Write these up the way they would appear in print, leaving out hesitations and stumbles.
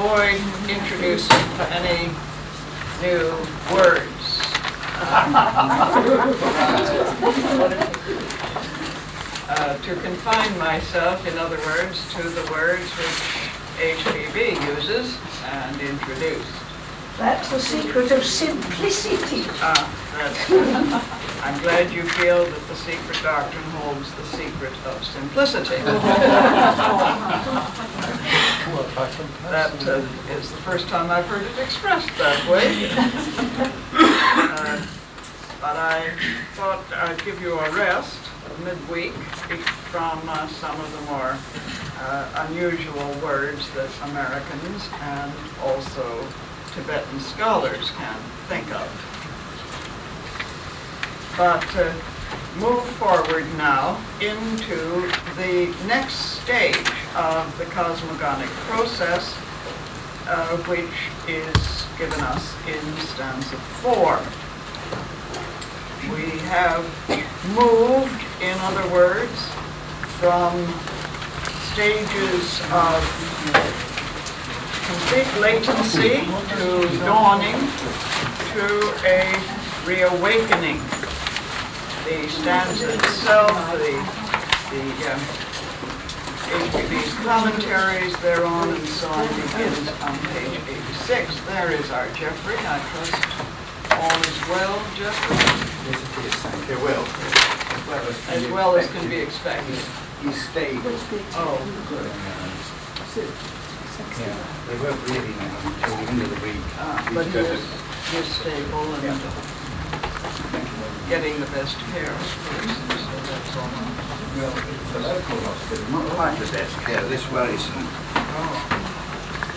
avoid introducing any new words. To confine myself, in other words, to the words which HPB uses and introduced. That's the secret of simplicity. That's good. I'm glad you feel that the Secret Doctrine holds the secret of simplicity. That is the first time I've heard it expressed that way. But I thought I'd give you a rest midweek from some of the more unusual words that Americans and also Tibetan scholars can think of. But move forward now into the next stage of the cosmogonic process, which is given us in stanza 4. We have moved, in other words, from stages of complete latency to dawning to a reawakening. The stanza itself, the HPB's commentaries thereon and so on begins on page 86. There is our Jeffrey. I trust all is well, Jeffrey? Yes, it is. Thank you. Well. As well as can be expected. He's stable. Oh, good. Yeah, they won't really now until the end of the week. But he's stable and getting the best care, of course, so that's all. Well, it's a local hospital, not quite the best care. This way isn't. Oh.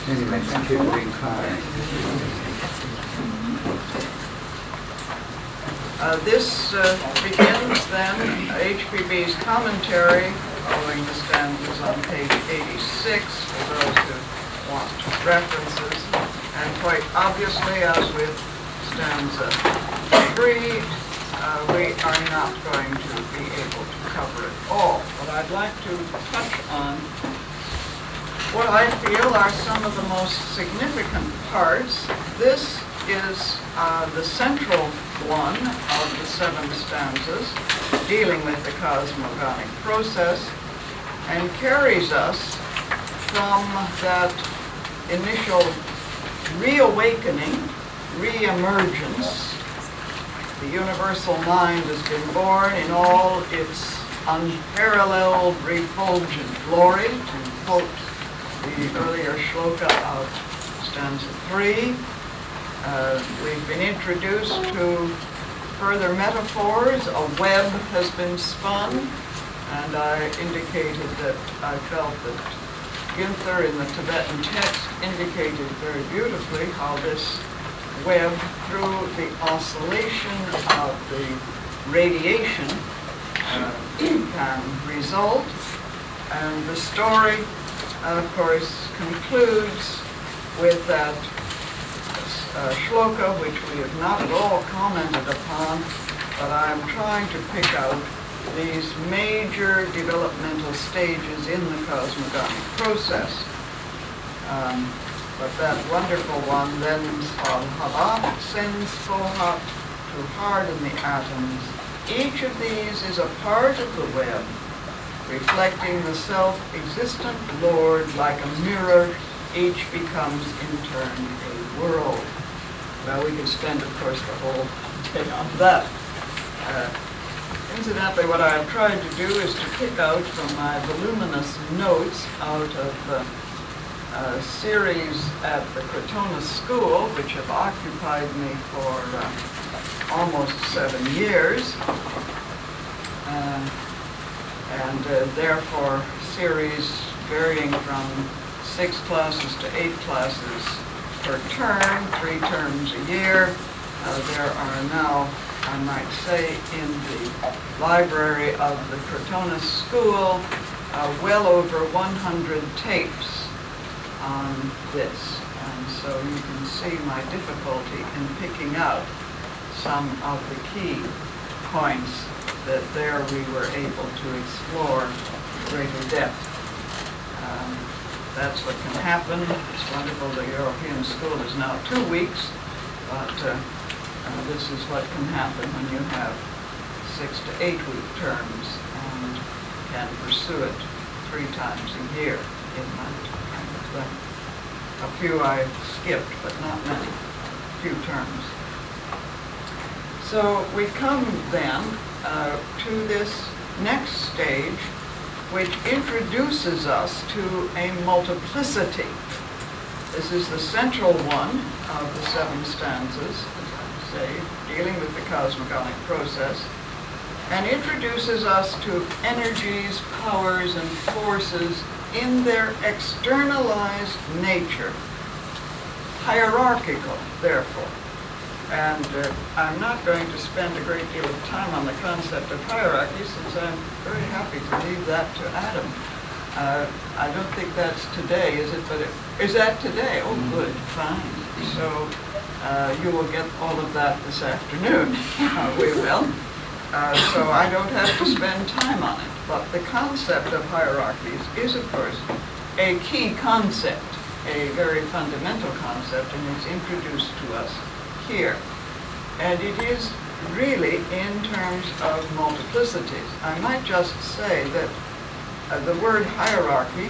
Anyway, thank you for inquiring. This begins then HPB's commentary, following the stanzas on page 86, for those who want references. And quite obviously, as with stanza 3, we are not going to be able to cover it all. But I'd like to touch on what I feel are some of the most significant parts. This is the central one of the 7 stanzas dealing with the cosmogonic process and carries us from that initial reawakening, re-emergence. The universal mind has been born in all its unparalleled, refulgent glory, to quote the earlier shloka of stanza 3. We've been introduced to further metaphors. A web has been spun, and I indicated that I felt that Günther in the Tibetan text indicated very beautifully how this web, through the oscillation of the radiation, can result. And the story, of course, concludes with that shloka, which we have not at all commented upon, but I'm trying to pick out these major developmental stages in the cosmogonic process. But that wonderful one, then Hava sends Fohat to harden the atoms. Each of these is a part of the web, reflecting the self-existent Lord like a mirror. Each becomes in turn a world. Well, we could spend, of course, the whole day on that. Incidentally, what I have tried to do is to pick out from my voluminous notes out of a series at the Crotona School, which have occupied me for almost 7 years, and therefore series varying from 6 classes to 8 classes per term, 3 terms a year. There are now, I might say, in the library of the Crotona School, well over 100 tapes on this. And so you can see my difficulty in picking out some of the key points that there we were able to explore greater depth. that's what can happen. It's wonderful the European school is now 2 weeks, but this is what can happen when you have 6 to 8 week terms and can pursue it 3 times a year in that kind of thing. A few I skipped, but not many, few terms. So we come then to this next stage, which introduces us to a multiplicity. This is the central one of the 7 stanzas, as I say, dealing with the cosmogonic process, and introduces us to energies, powers, and forces in their externalized nature, hierarchical, therefore. And I'm not going to spend a great deal of time on the concept of hierarchy, since I'm very happy to leave that to Adam. I don't think that's today, is it? But is that today? Oh, good, fine. So you will get all of that this afternoon. We will. So I don't have to spend time on it. But the concept of hierarchies is, of course, a key concept, a very fundamental concept, and it's introduced to us here. And it is really in terms of multiplicities. I might just say that the word hierarchy,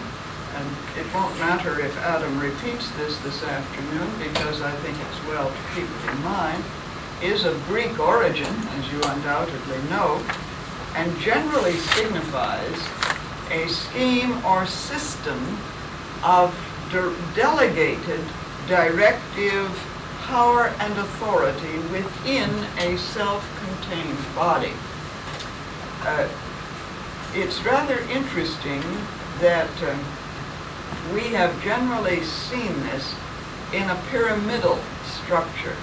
and it won't matter if Adam repeats this afternoon, because I think it's well to keep it in mind, is of Greek origin, as you undoubtedly know, and generally signifies a scheme or system of delegated, directive, power and authority within a self-contained body. It's rather interesting that we have generally seen this in a pyramidal structure,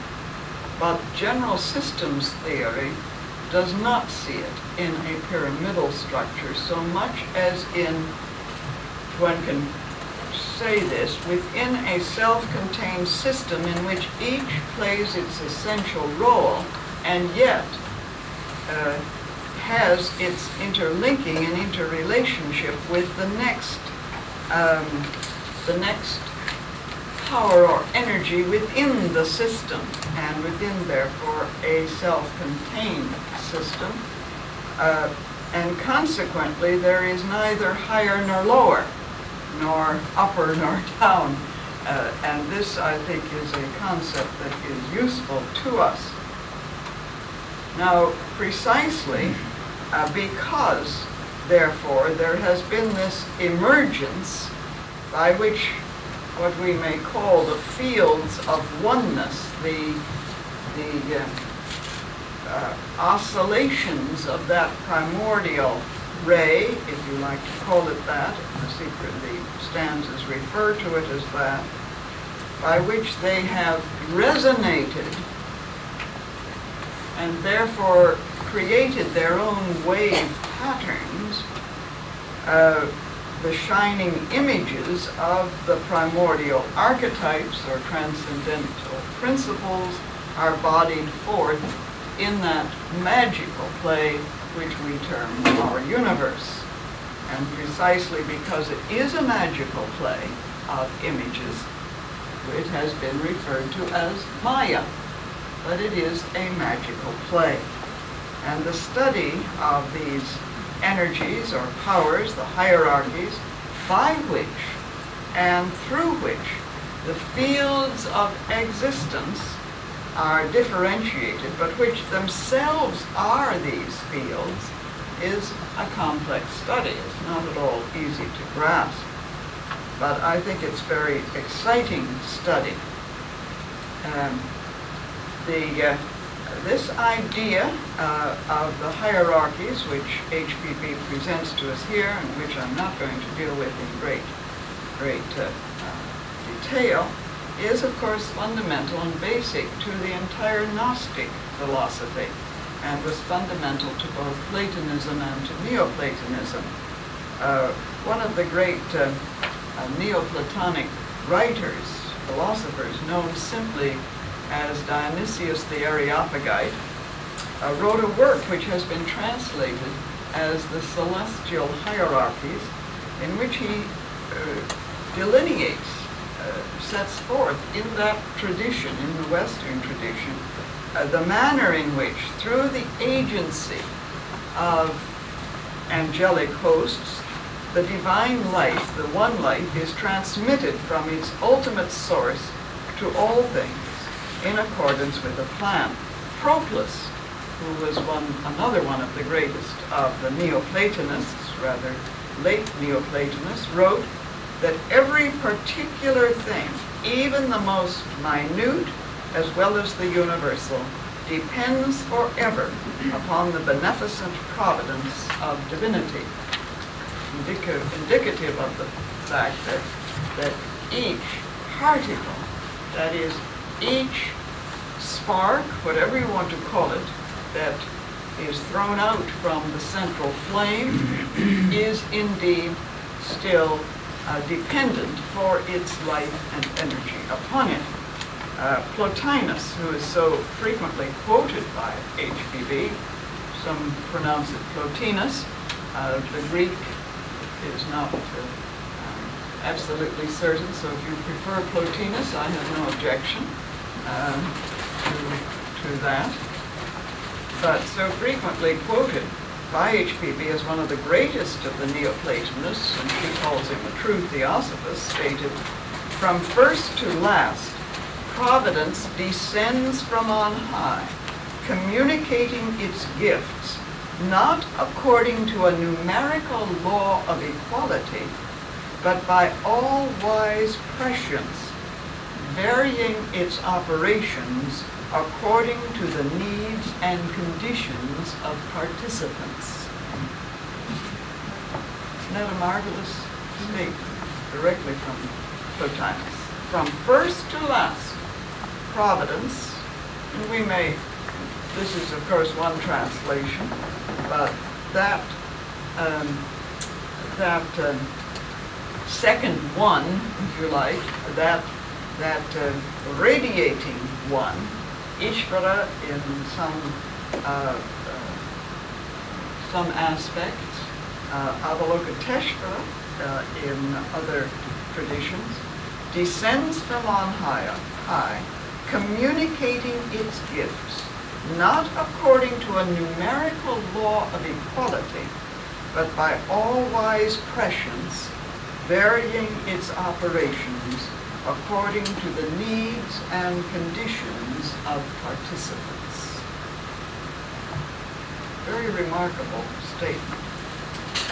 but general systems theory does not see it in a pyramidal structure so much as in, one can say this, within a self-contained system in which each plays its essential role and yet has its interlinking and interrelationship with the next power or energy within the system, and within, therefore, a self-contained system. And consequently, there is neither higher nor lower, nor upper nor down. And this, I think, is a concept that is useful to us. Now, precisely because, therefore, there has been this emergence by which what we may call the fields of oneness, the oscillations of that primordial ray, if you like to call it that, the stanzas refer to it as that, by which they have resonated and therefore created their own wave patterns, the shining images of the primordial archetypes or transcendental principles are bodied forth in that magical play which we term our universe. And precisely because it is a magical play of images, it has been referred to as Maya, but it is a magical play. And the study of these energies or powers, the hierarchies, by which and through which the fields of existence are differentiated, but which themselves are these fields, is a complex study. It's not at all easy to grasp, but I think it's very exciting study. This idea of the hierarchies, which HPB presents to us here, and which I'm not going to deal with in great detail, is of course fundamental and basic to the entire Gnostic philosophy, and was fundamental to both Platonism and to Neoplatonism. One of the great Neoplatonic writers, philosophers, known simply as Dionysius the Areopagite, wrote a work which has been translated as the Celestial Hierarchies, in which he delineates, sets forth in that tradition, in the Western tradition, the manner in which, through the agency of angelic hosts, the divine life, the one life, is transmitted from its ultimate source to all things in accordance with a plan. Proclus, who was another one of the greatest of the Neoplatonists, rather late Neoplatonists, wrote that every particular thing, even the most minute as well as the universal, depends forever upon the beneficent providence of divinity. Indicative of the fact that each particle, that is, each spark, whatever you want to call it, that is thrown out from the central flame is indeed still dependent for its life and energy upon it. Plotinus, who is so frequently quoted by HPB, some pronounce it Plotinus. The Greek is not absolutely certain, so if you prefer Plotinus, I have no objection to that. But so frequently quoted by HPB as one of the greatest of the Neoplatonists, and she calls him a true Theosophist, stated, "From first to last, providence descends from on high, communicating its gifts, not according to a numerical law of equality, but by all wise prescience, varying its operations according to the needs and conditions of participants." Isn't that a marvelous statement, directly from Plotinus? From first to last, providence, and we may, this is of course one translation, but that second one, if you like, that radiating one, Ishvara in some aspects, Avalokiteshvara in other traditions, descends from on high, communicating its gifts, not according to a numerical law of equality, but by all-wise prescience, varying its operations according to the needs and conditions of participants. Very remarkable statement.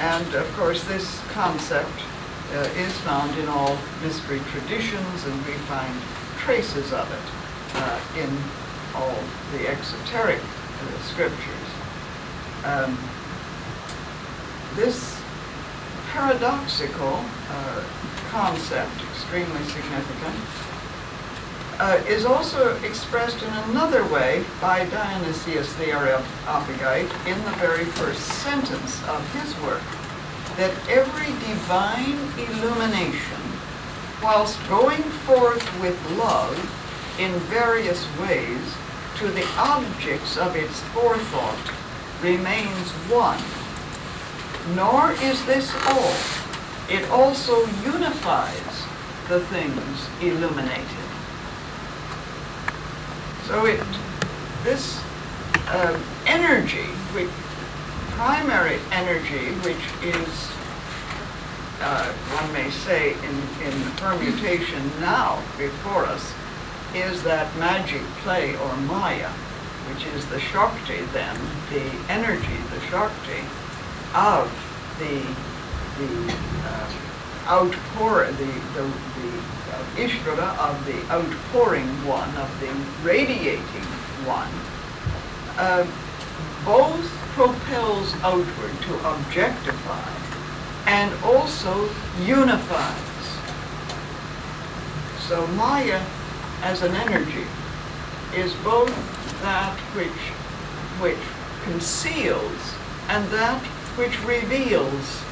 And of course this concept is found in all mystery traditions, and we find traces of it in all the exoteric scriptures. This paradoxical concept, extremely significant, is also expressed in another way by Dionysius the Areopagite in the very first sentence of his work, that every divine illumination, whilst going forth with love in various ways to the objects of its forethought, remains one. Nor is this all. It also unifies the things illuminated. So this energy, primary energy, which is, one may say, in permutation now before us, is that magic play or Maya, which is the Shakti then, the energy, the Shakti of the outpouring, the Ishvara, of the outpouring one, of the radiating one, both propels outward to objectify and also unifies. So Maya as an energy is both that which conceals and that which reveals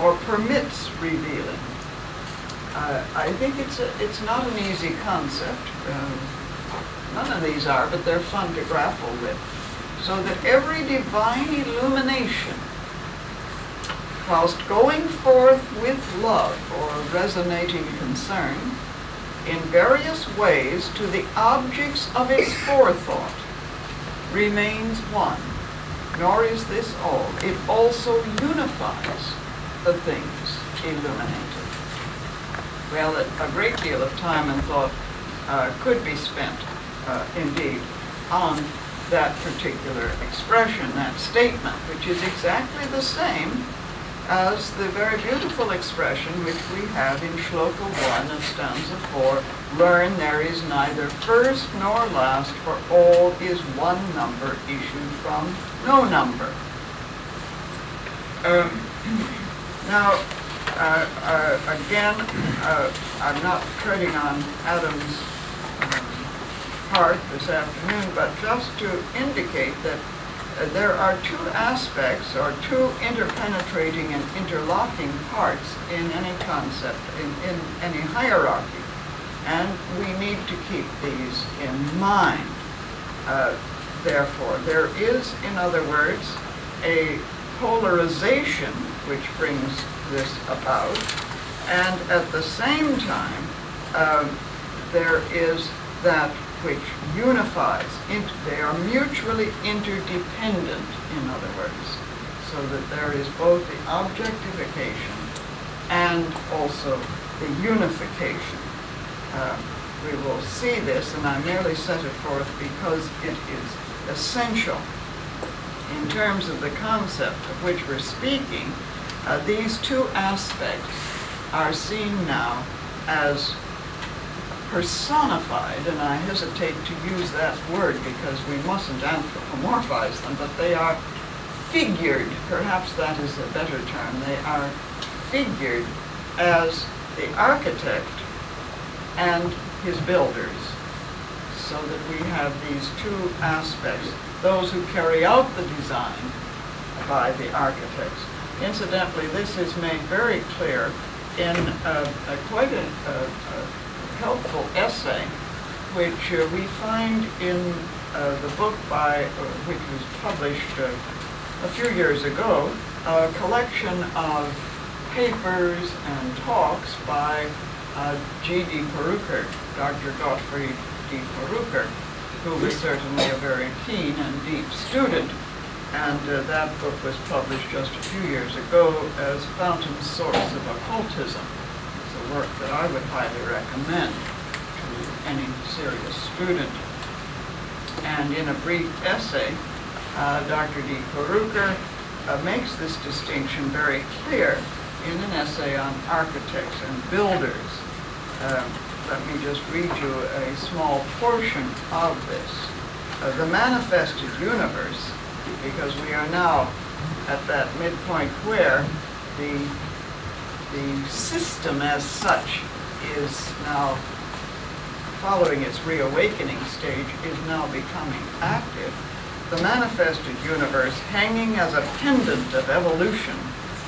or permits revealing. I think it's not an easy concept. None of these are, but they're fun to grapple with. So that every divine illumination whilst going forth with love or resonating concern in various ways to the objects of its forethought, remains one. Nor is this all. It also unifies the things illuminated. Well, a great deal of time and thought could be spent, indeed, on that particular expression, that statement, which is exactly the same as the very beautiful expression which we have in Shloka 1 of stanza 4, learn there is neither first nor last, for all is one number issued from no number. Now, again, I'm not treading on Adam's part this afternoon, but just to indicate that there are two aspects or two interpenetrating and interlocking parts in any concept, in any hierarchy, and we need to keep these in mind. Therefore, there is, in other words, a polarization which brings this about, and at the same time, there is that which unifies. They are mutually interdependent, in other words, so that there is both the objectification and also the unification. We will see this, and I merely set it forth because it is essential. In terms of the concept of which we're speaking, these two aspects are seen now as personified, and I hesitate to use that word because we mustn't anthropomorphize them, but they are figured, perhaps that is a better term, they are figured as the architect and his builders, so that we have these two aspects, those who carry out the design by the architects. Incidentally, this is made very clear in quite a helpful essay, which we find in the book which was published a few years ago, a collection of papers and talks by G.D. Peruker, Dr. Gottfried D. Peruker, who was certainly a very keen and deep student. And that book was published just a few years ago as Fountain Source of Occultism. Work that I would highly recommend to any serious student. And in a brief essay, Dr. D. Peruker makes this distinction very clear in an essay on architects and builders. Let me just read you a small portion of this. The manifested universe, because we are now at that midpoint where the system as such is now following its reawakening stage, is now becoming active. The manifested universe, hanging as a pendant of evolution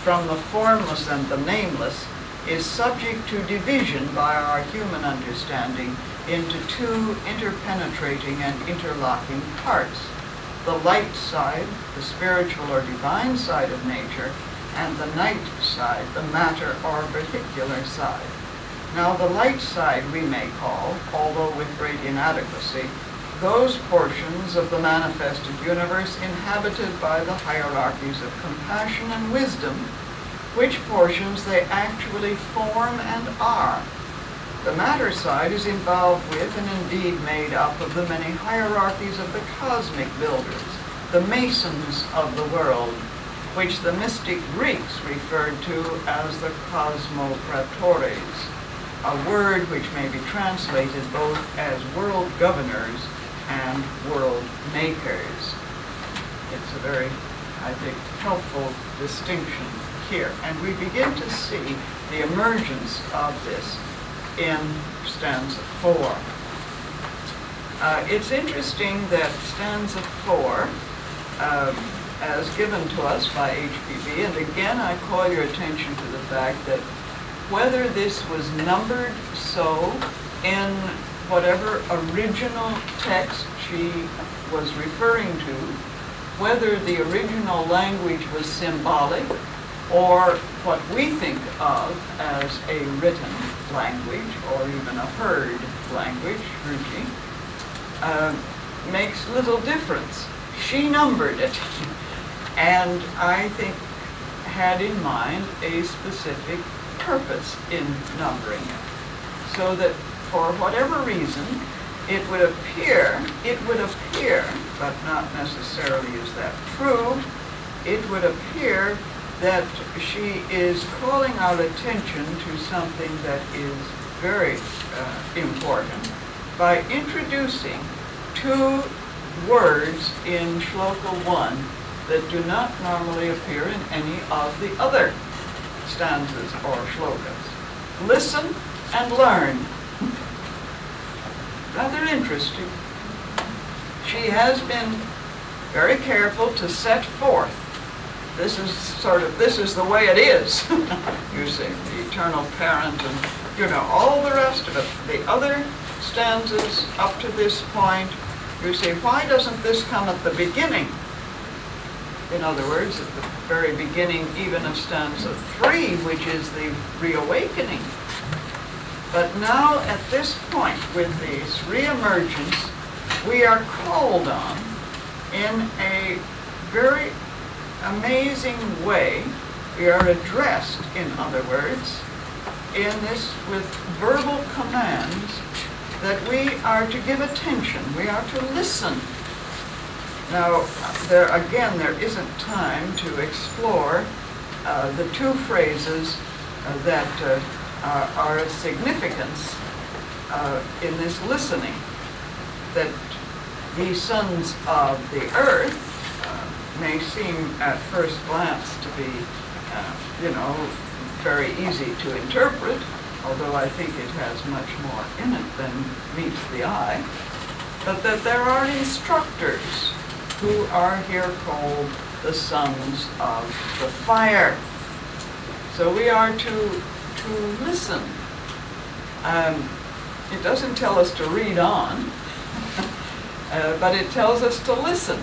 from the formless and the nameless, is subject to division by our human understanding into two interpenetrating and interlocking parts: the light side, the spiritual or divine side of nature, and the night side, the matter or vehicular side. Now the light side we may call, although with great inadequacy, those portions of the manifested universe inhabited by the hierarchies of compassion and wisdom, which portions they actually form and are. The matter side is involved with and indeed made up of the many hierarchies of the cosmic builders, the masons of the world, which the mystic Greeks referred to as the cosmocratores, a word which may be translated both as world governors and world makers. It's a very, I think, helpful distinction here. And we begin to see the emergence of this in stanza 4. It's interesting that stanza 4, as given to us by HPB, and again I call your attention to the fact that whether this was numbered so in whatever original text she was referring to, whether the original language was symbolic or what we think of as a written language, or even a heard language, Ruchi, makes little difference. She numbered it, and I think had in mind a specific purpose in numbering it, so that for whatever reason, it would appear, but not necessarily is that true, it would appear that she is calling our attention to something that is very important by introducing two words in Shloka 1 that do not normally appear in any of the other stanzas or shlokas. Listen and learn. Rather interesting. She has been very careful to set forth. This is the way it is. You see, the eternal parent and, all the rest of it. The other stanzas up to this point, you say, why doesn't this come at the beginning? In other words, at the very beginning even of stanza 3, which is the reawakening. But now at this point, with this reemergence, we are called on in a very amazing way. We are addressed, in other words, in this with verbal commands that we are to give attention, we are to listen. Now, there isn't time to explore the two phrases that are of significance in this listening, that ye sons of the earth may seem at first glance to be, very easy to interpret, although I think it has much more in it than meets the eye, but that there are instructors who are here called the sons of the fire. So we are to listen. It doesn't tell us to read on, but it tells us to listen.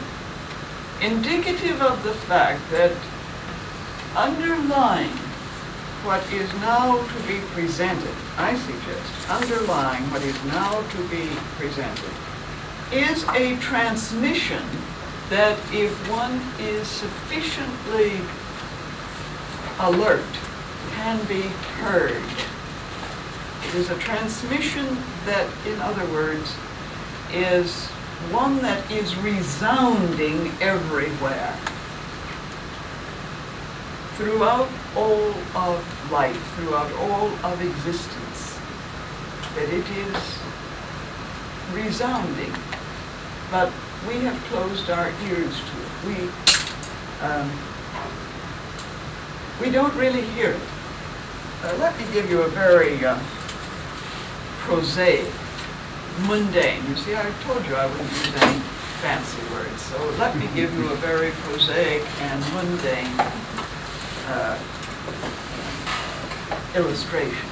Indicative of the fact that underlying what is now to be presented, I suggest, underlying what is now to be presented, is a transmission that if one is sufficiently alert, can be heard. It is a transmission that, in other words, is one that is resounding everywhere. Throughout all of life, throughout all of existence, that it is resounding, but we have closed our ears to it. We don't really hear it. Let me give you a very prosaic, mundane. You see, I told you I wouldn't use any fancy words, so let me give you a very prosaic and mundane illustration.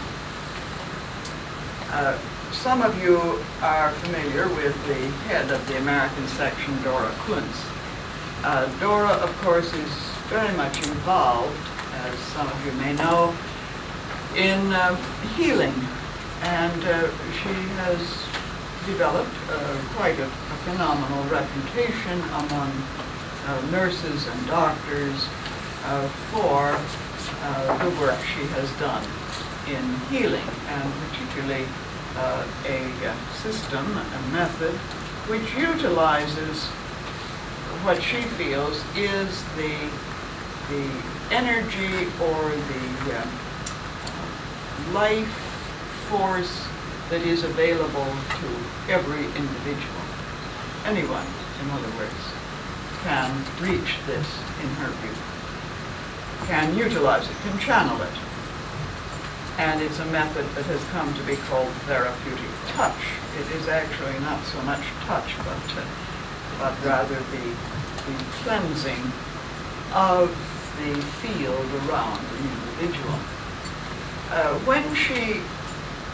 Some of you are familiar with the head of the American section, Dora Kuntz. Dora, of course, is very much involved, as some of you may know, in healing, and she has developed quite a phenomenal reputation among nurses and doctors for the work she has done in healing, and particularly a system, a method, which utilizes what she feels is the energy or the life force that is available to every individual. Anyone, in other words, can reach this in her view, can utilize it, can channel it. And it's a method that has come to be called therapeutic touch. It is actually not so much touch, but rather the cleansing of the field around the individual. When she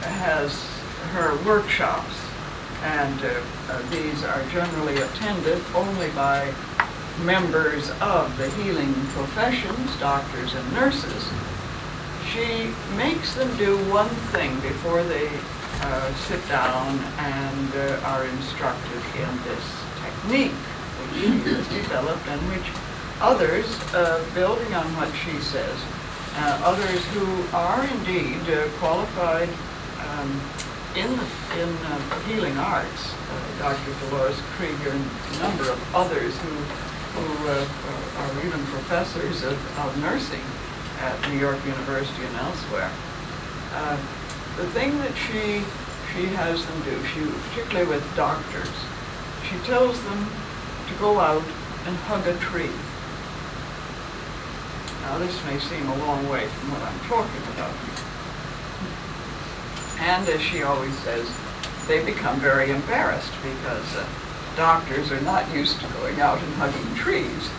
has her workshops, and these are generally attended only by members of the healing professions, doctors and nurses, she makes them do one thing before they sit down and are instructed in this technique which she has developed, and which others, building on what she says, others who are indeed qualified in healing arts, Dr. Dolores Krieger and a number of others who are even professors of nursing at New York University and elsewhere. The thing that she has them do, particularly with doctors, she tells them to go out and hug a tree. Now this may seem a long way from what I'm talking about. And as she always says, they become very embarrassed because doctors are not used to going out and hugging trees.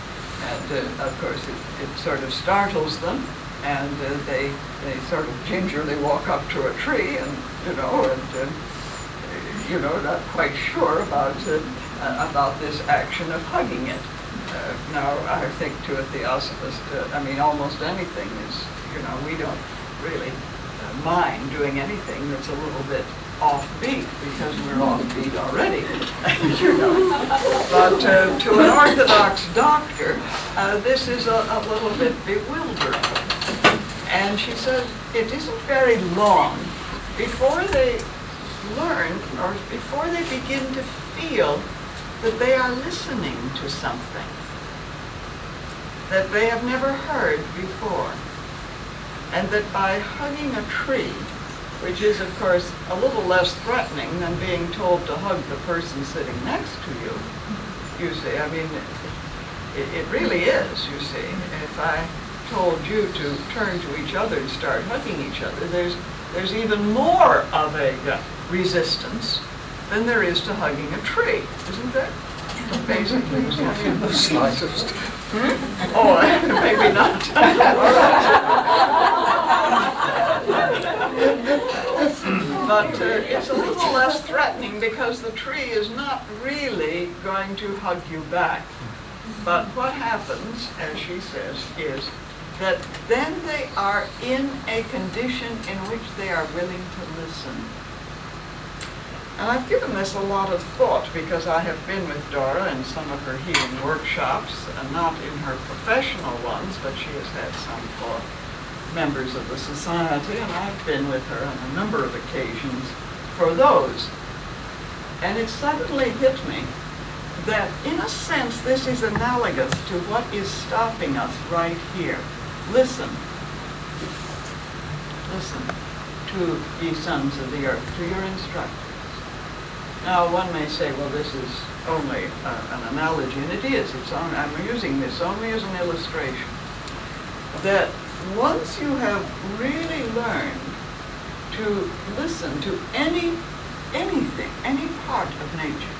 And of course it sort of startles them, and they sort of gingerly walk up to a tree and, not quite sure about this action of hugging it. Now, I think to a theosophist, almost anything is, we don't really mind doing anything that's a little bit offbeat, because we're offbeat already, But to an Orthodox doctor, this is a little bit bewildering. And she says it isn't very long before they learn, or before they begin to feel that they are listening to something that they have never heard before. And that by hugging a tree, which is, of course, a little less threatening than being told to hug the person sitting next to you, you see, it really is, you see. If I told you to turn to each other and start hugging each other, there's even more of a resistance than there is to hugging a tree, isn't there? Basically, The slightest. Oh, maybe not. But it's a little less threatening because the tree is not really going to hug you back. But what happens, as she says, is that then they are in a condition in which they are willing to listen. And I've given this a lot of thought because I have been with Dora in some of her healing workshops, and not in her professional ones, but she has had some for members of the society, and I've been with her on a number of occasions for those. And it suddenly hit me that, in a sense, this is analogous to what is stopping us right here. Listen. Listen to ye sons of the earth, to your instructors. Now, one may say, well, this is only an analogy, and it is. I'm using this only as an illustration. That once you have really learned to listen to anything, any part of nature,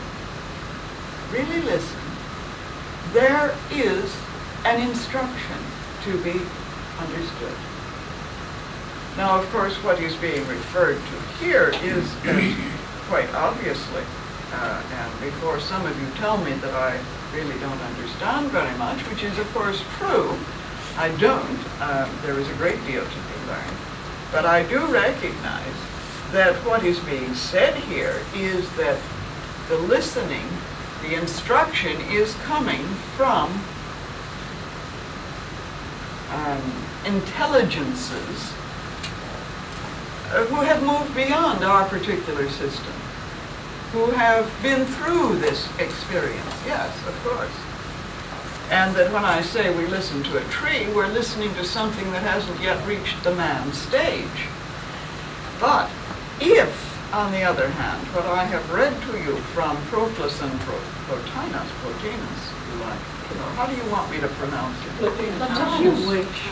really listen, there is an instruction to be understood. Now, of course, what is being referred to here is quite obviously, and before some of you tell me that I really don't understand very much, which is of course true, I don't. There is a great deal to be learned. But I do recognize that what is being said here is that the listening, the instruction is coming from intelligences who have moved beyond our particular system, who have been through this experience, yes, of course. And that when I say we listen to a tree, we're listening to something that hasn't yet reached the man stage. But if, on the other hand, what I have read to you from Proclus and Plotinus, if you like, how do you want me to pronounce it? You wish.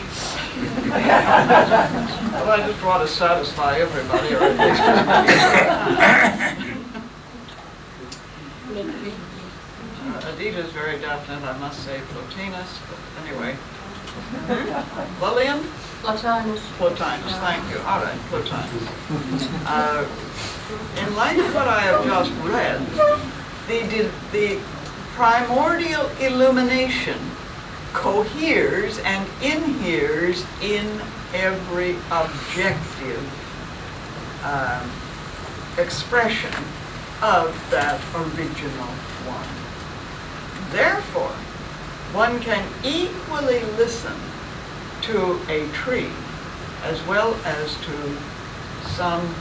Well, I just want to satisfy everybody, or at least as many as I can. Adita is very definite, I must say Plotinus, but anyway. Lillian? Plotinus. Plotinus, thank you. All right, Plotinus. In light of what I have just read, the primordial illumination coheres and inheres in every objective expression of that original one. Therefore, one can equally listen to a tree as well as to some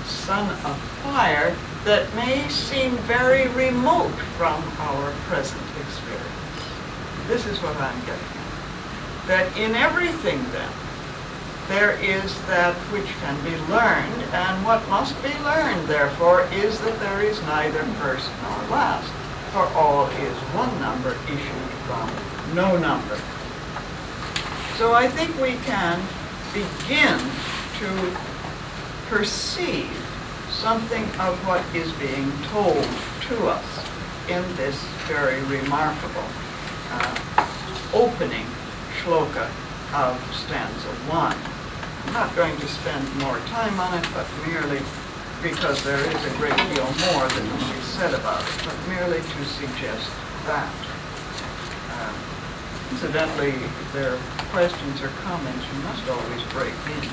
son of fire that may seem very remote from our present experience. This is what I'm getting at. That in everything then, there is that which can be learned, and what must be learned, therefore, is that there is neither first nor last, for all is one number issued from no number. So I think we can begin to perceive something of what is being told to us in this very remarkable opening shloka of stanza 1. I'm not going to spend more time on it, but merely because there is a great deal more that can be said about it, but merely to suggest that. Incidentally, if there are questions or comments, you must always break in.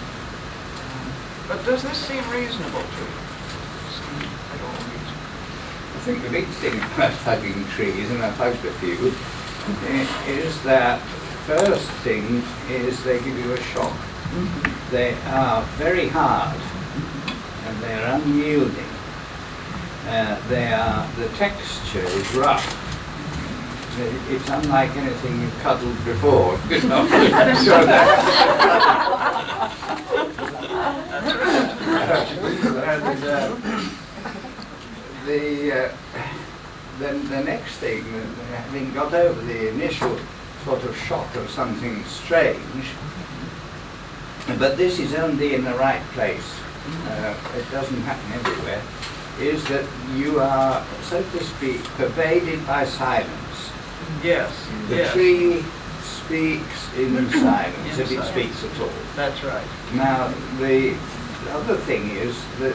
But does this seem reasonable to you? Seem at all reasonable? I think the big thing about hugging trees, and I've hugged a few, is that first thing is they give you a shock. Mm-hmm. They are very hard and they're unyielding. The texture is rough. It's unlike anything you've cuddled before. You know? So the next thing, having got over the initial sort of shock of something strange, but this is only in the right place, it doesn't happen everywhere, is that you are, so to speak, pervaded by silence. Yes. The tree speaks in silence, if it speaks at all. That's right. Now, the other thing is that,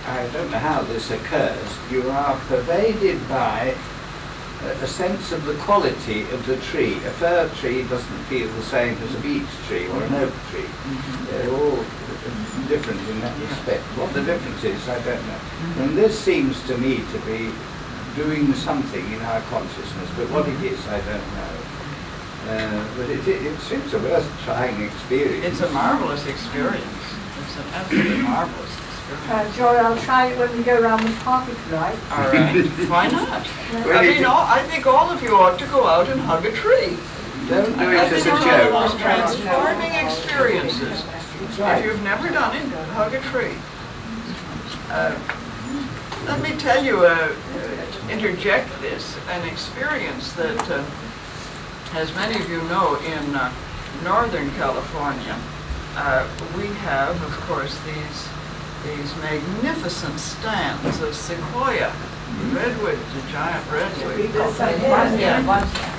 I don't know how this occurs, you are pervaded by a sense of the quality of the tree. A fir tree doesn't feel the same as a beech tree or an oak tree. Mm-hmm. They're all different in that respect. What the difference is, I don't know. Mm-hmm. And this seems to me to be doing something in our consciousness, but what it is, I don't know. But it seems a worth trying experience. It's a marvelous experience. It's an absolutely marvelous experience. Joy, I'll try it when we go around the party tonight. All right. Why not? I think all of you ought to go out and hug a tree. Don't do it as a joke. One of the most joke. transforming experiences. If you've never done it, hug a tree. Let me tell you, interject this, an experience that, as many of you know, in Northern California, we have, of course, these magnificent stands of sequoia, redwood, the giant redwood.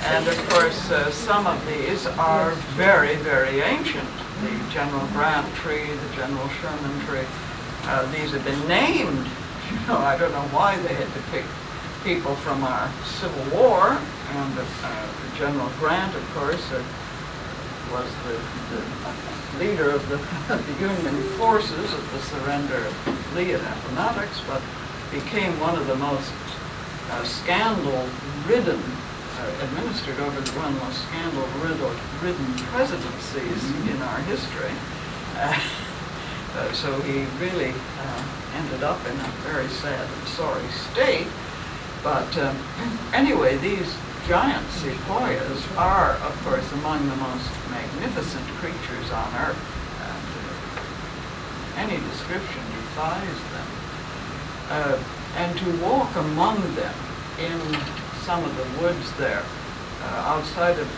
And of course, some of these are very, very ancient. The General Grant tree, the General Sherman tree. These have been named. I don't know why they had to pick people from our Civil War. And General Grant, of course, was the leader of the Union forces at the surrender of Lee at Appomattox, but became one of the most scandal-ridden, administered over one of the most scandal-ridden presidencies in our history. So he really ended up in a very sad and sorry state. But anyway, these giant sequoias are, of course, among the most magnificent creatures on Earth. And any description defies them. And to walk among them in some of the woods there, outside of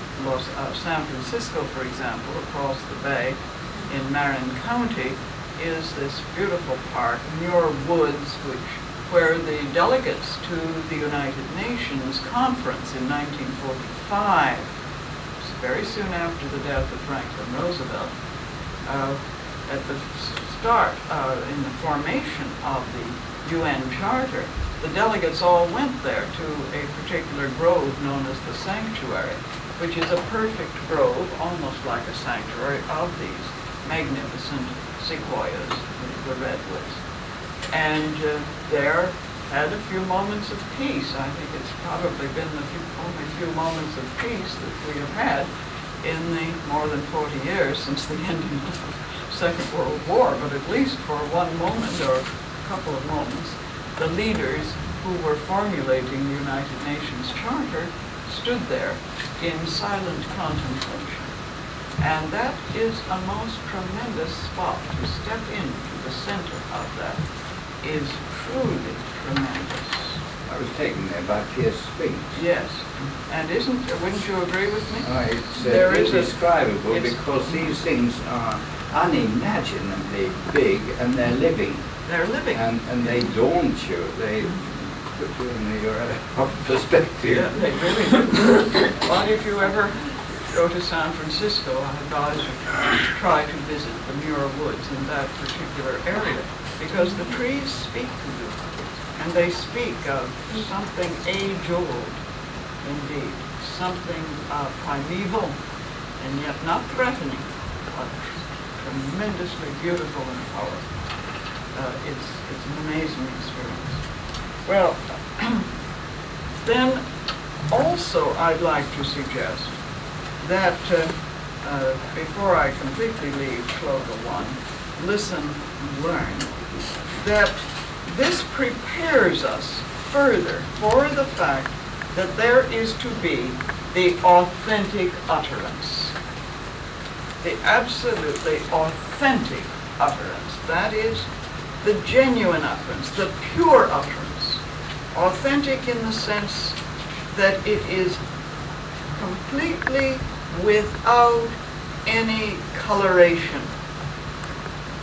San Francisco, for example, across the bay in Marin County, is this beautiful park, Muir Woods, where the delegates to the United Nations conference in 1945, very soon after the death of Franklin Roosevelt, at the start, in the formation of the UN Charter, the delegates all went there to a particular grove known as the sanctuary, which is a perfect grove, almost like a sanctuary, of these magnificent sequoias, the redwoods. And there had a few moments of peace. I think it's probably been the only few moments of peace that we have had in the more than 40 years since the ending of the Second World War, but at least for one moment or a couple of moments, the leaders who were formulating the United Nations Charter stood there in silent contemplation. And that is a most tremendous spot. To step into the center of that is truly tremendous. I was taken there by Pierce Spinks. Yes, and wouldn't you agree with me? It's There is indescribable it's- because these things are unimaginably big and they're living. They're living. And they daunt you. They put you in your own perspective. Yeah, they really do. But if you ever go to San Francisco, I advise you to try to visit the Muir Woods in that particular area, because the trees speak to you, and they speak of something age-old, indeed, something primeval, and yet not threatening, but tremendously beautiful and powerful. It's an amazing experience. Well, then also I'd like to suggest that before I completely leave Shloka 1, listen and learn, that this prepares us further for the fact that there is to be the authentic utterance, the absolutely authentic utterance, that is, the genuine utterance, the pure utterance, authentic in the sense that it is completely without any coloration.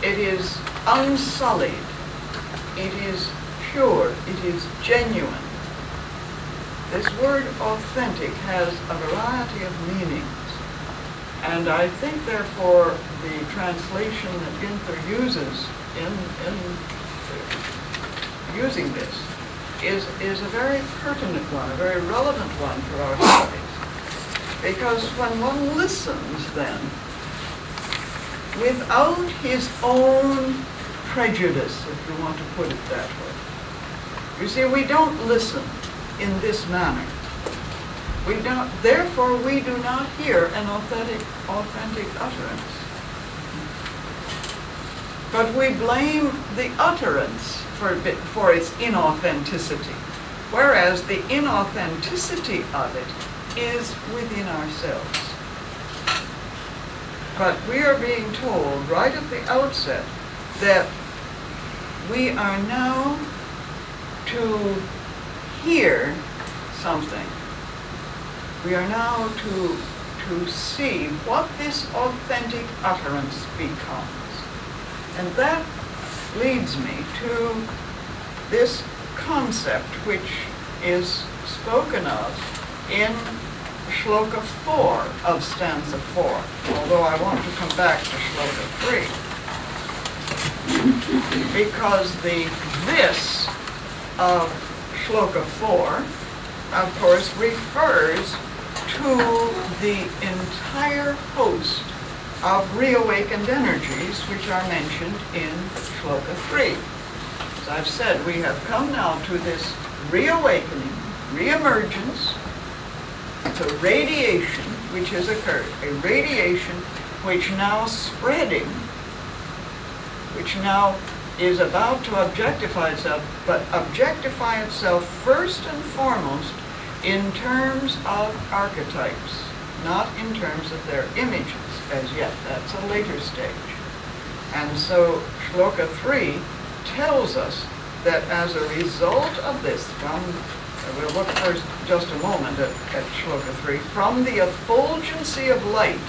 It is unsullied. It is pure. It is genuine. This word authentic has a variety of meanings. And I think, therefore, the translation that Günther uses in using this is a very pertinent one, a very relevant one for our studies. Because when one listens then, without his own prejudice, if you want to put it that way. You see, we don't listen in this manner. Therefore we do not hear an authentic utterance. But we blame the utterance for its inauthenticity, whereas the inauthenticity of it is within ourselves. But we are being told right at the outset that we are now to hear something. We are now to see what this authentic utterance becomes. And that leads me to this concept which is spoken of in Shloka 4 of Stanza 4, although I want to come back to Shloka 3. Because the this of Shloka 4, of course, refers to the entire host of reawakened energies which are mentioned in Shloka 3. As I've said, we have come now to this reawakening, reemergence. It's a radiation which has occurred, a radiation which now spreading, which now is about to objectify itself, but objectify itself first and foremost in terms of archetypes, not in terms of their images as yet. That's a later stage. And so Shloka 3 tells us that as a result of this, we'll look first just a moment at Shloka 3, from the effulgency of light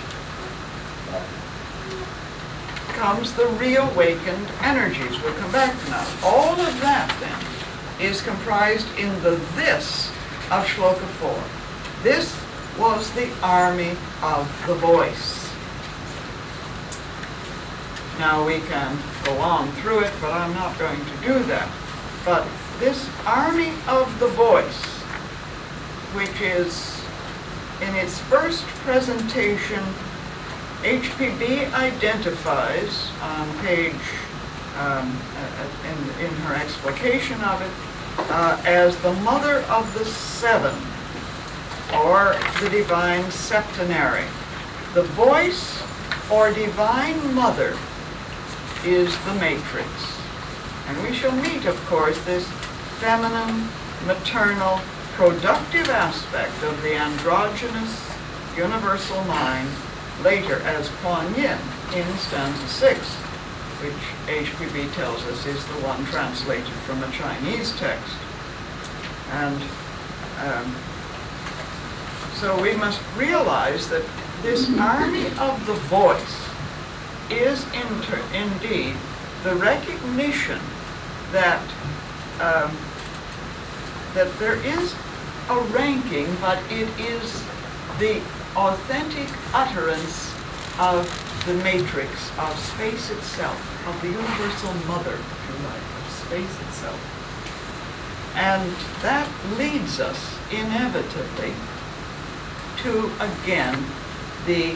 comes the reawakened energies. We'll come back to now. All of that then is comprised in the this of Shloka 4. This was the army of the voice. Now we can go on through it, but I'm not going to do that. But this army of the voice, which is in its first presentation, HPB identifies on page, in her explication of it, as the mother of the seven, or the divine septenary. The voice, or divine mother, is the matrix. And we shall meet, of course, this feminine, maternal, productive aspect of the androgynous universal mind later as Kuan Yin in stanza 6, which HPB tells us is the one translated from a Chinese text. And so we must realize that this army of the voice is indeed the recognition that that there is a ranking, but it is the authentic utterance of the matrix, of space itself, of the universal mother, if you like, of space itself. And that leads us inevitably to, again, the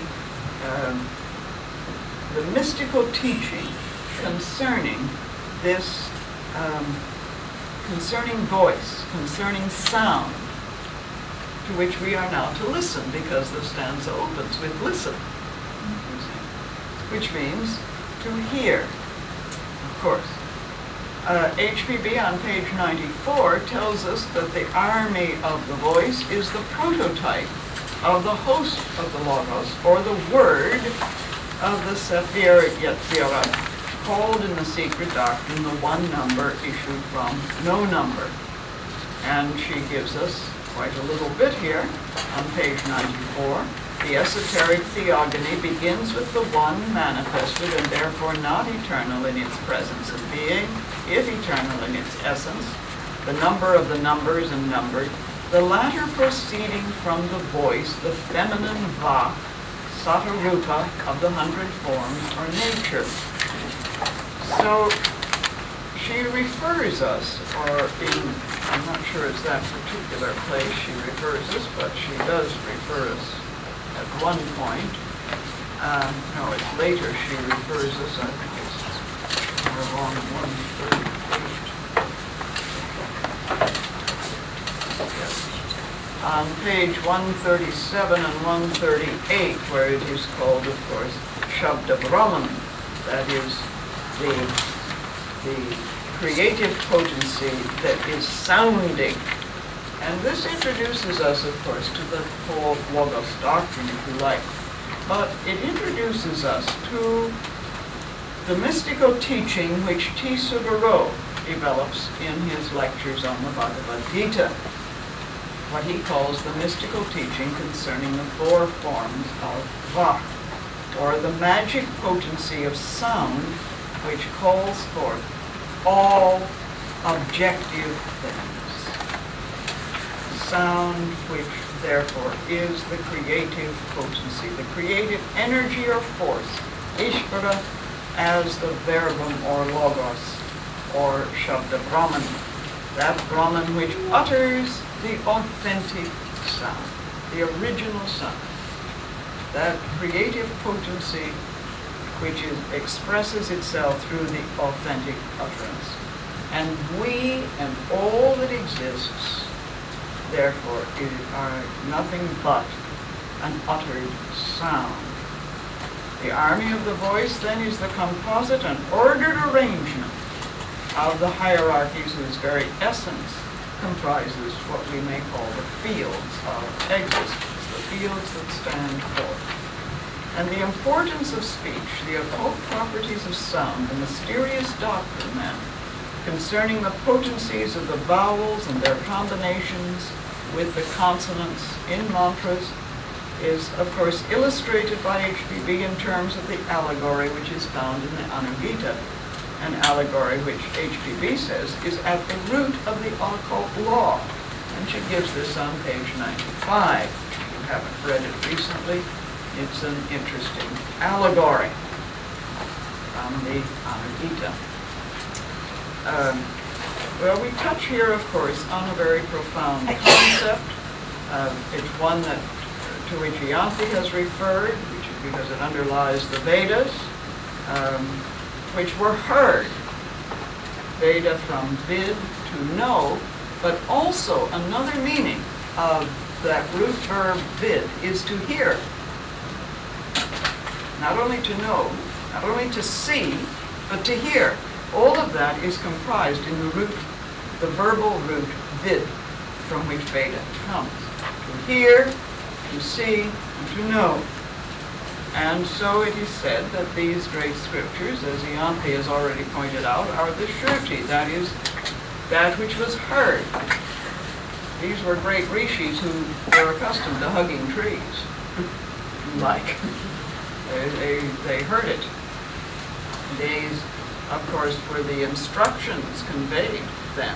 mystical teaching concerning this, concerning voice, concerning sound, to which we are now to listen, because the stanza opens with listen, which means to hear, of course. HPB on page 94 tells us that the army of the voice is the prototype of the host of the Logos, or the word of the Sephir Yetzirah, called in the Secret Doctrine the one number issued from no number. And she gives us quite a little bit here on page 94. The esoteric theogony begins with the one manifested and therefore not eternal in its presence and being, if eternal in its essence, the number of the numbers and numbered, the latter proceeding from the voice, the feminine va, satarupa of the 100 forms or nature. So she refers us, or I'm not sure it's that particular place she refers us, but she does refer us at one point. No, it's later she refers us, I think it's along 138. Yes. On page 137 and 138, where it is called, of course, Shabda Brahman, that is the creative potency that is sounding. And this introduces us, of course, to the whole Logos doctrine, if you like. But it introduces us to the mystical teaching which T. Sugaro develops in his lectures on the Bhagavad Gita, what he calls the mystical teaching concerning the four forms of Vak, or the magic potency of sound, which calls forth all objective things. Sound, which therefore is the creative potency, the creative energy or force, Ishvara, as the verbum or logos, or Shabda Brahman, that Brahman which utters the authentic sound, the original sound, that creative potency which expresses itself through the authentic utterance. And we and all that exists, therefore, are nothing but an uttered sound. The army of the voice, then, is the composite and ordered arrangement of the hierarchies whose very essence comprises what we may call the fields of existence, the fields that stand forth. And the importance of speech, the occult properties of sound, the mysterious doctrine, then, concerning the potencies of the vowels and their combinations with the consonants in mantras, is, of course, illustrated by HPB in terms of the allegory which is found in the Anugita, an allegory which HPB says is at the root of the occult law. And she gives this on page 95. If you haven't read it recently, it's an interesting allegory from the Anugita. Well, we touch here, of course, on a very profound concept. It's one that to which Yanti has referred, which is because it underlies the Vedas, which were heard. Veda from vid, to know, but also another meaning of that root verb vid is to hear. Not only to know, not only to see, but to hear. All of that is comprised in the verbal root vid, from which Veda comes. To hear, to see, and to know. And so it is said that these great scriptures, as Yanti has already pointed out, are the Shruti, that is, that which was heard. These were great rishis who were accustomed to hugging trees, like. They heard it. These, of course, were the instructions conveyed then.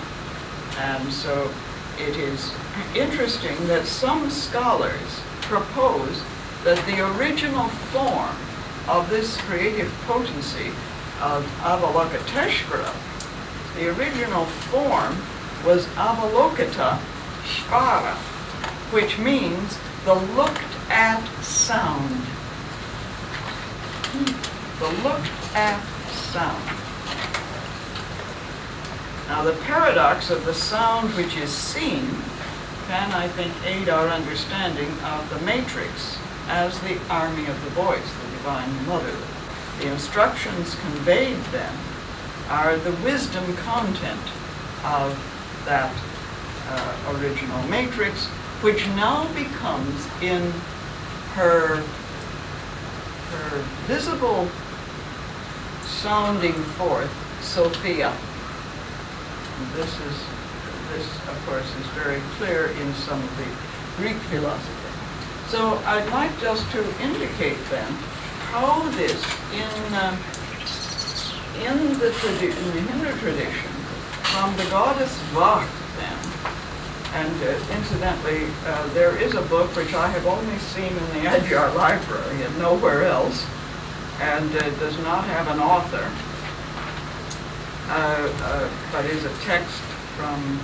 And so it is interesting that some scholars propose that the original form of this creative potency of Avalokiteshvara, the original form was Avalokita Shvara, which means the looked at sound. The looked at sound. Now the paradox of the sound which is seen can, I think, aid our understanding of the matrix as the army of the voice, the Divine Mother. The instructions conveyed then are the wisdom content of that original matrix, which now becomes in her visible sounding forth, Sophia. This, of course, is very clear in some of the Greek philosophy. So I'd like just to indicate then how this, in the Hindu tradition, from the goddess Vak then, and incidentally, there is a book which I have only seen in the Adyar library and nowhere else, and does not have an author, but is a text from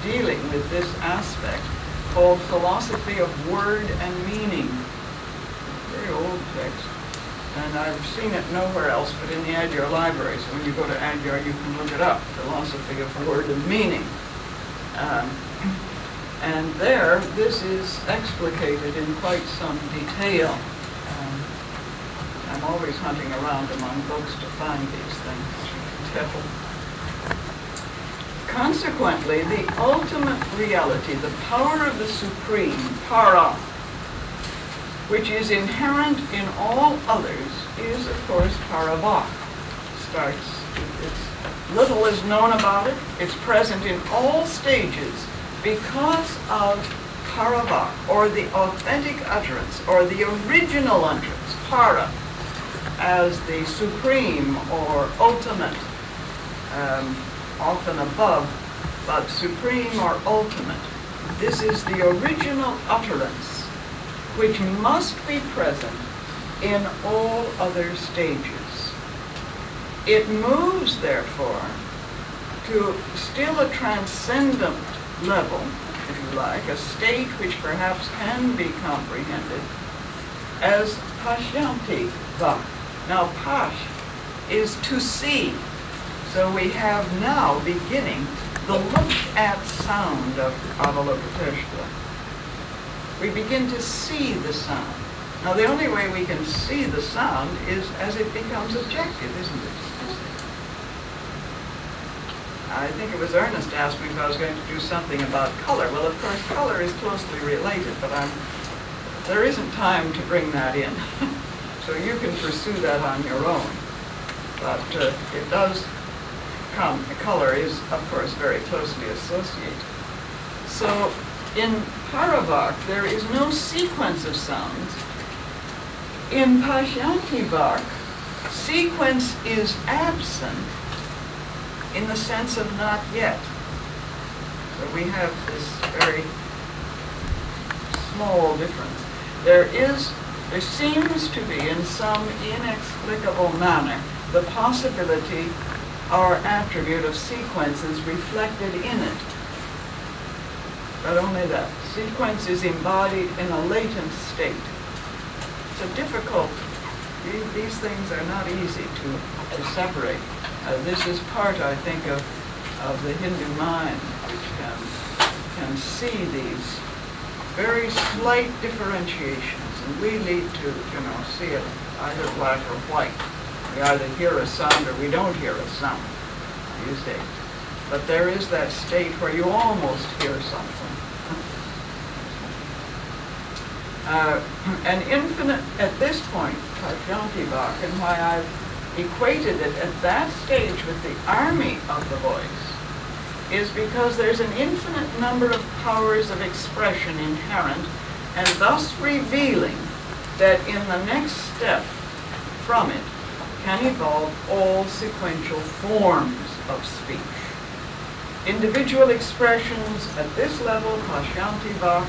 dealing with this aspect, called Philosophy of Word and Meaning. Very old text, and I've seen it nowhere else but in the Adyar library. So when you go to Adyar, you can look it up, Philosophy of Word and Meaning. And there, this is explicated in quite some detail. I'm always hunting around among books to find these things, as you can tell. Consequently, the ultimate reality, the power of the Supreme, Para, which is inherent in all others, is, of course, Paravak. Little is known about it. It's present in all stages because of Paravak, or the authentic utterance, or the original utterance, Para, as the supreme or ultimate, often above, but supreme or ultimate. This is the original utterance, which must be present in all other stages. It moves, therefore, to still a transcendent level, if you like, a state which perhaps can be comprehended as Pashyanti Vak. Now, Pash is to see. So we have now beginning the looked-at sound of Avalokiteshvara. We begin to see the sound. Now, the only way we can see the sound is as it becomes objective, isn't it? I think it was Ernest asked me if I was going to do something about color. Well, of course, color is closely related, but there isn't time to bring that in. So you can pursue that on your own. But it does come. The color is, of course, very closely associated. So in Paravak, there is no sequence of sounds. In Pashyanti Vak, sequence is absent in the sense of not yet. So we have this very small difference. There seems to be, in some inexplicable manner, the possibility our attribute of sequence is reflected in it. But only that. Sequence is embodied in a latent state. It's a difficult, these things are not easy to separate. This is part, I think, of the Hindu mind, which can see these very slight differentiations, and we need to, see it either black or white. We either hear a sound or we don't hear a sound these days. But there is that state where you almost hear something. An infinite, at this point, Bach, and why I've equated it at that stage with the army of the voice, is because there's an infinite number of powers of expression inherent, and thus revealing that in the next step from it can evolve all sequential forms of speech. Individual expressions at this level, Bach,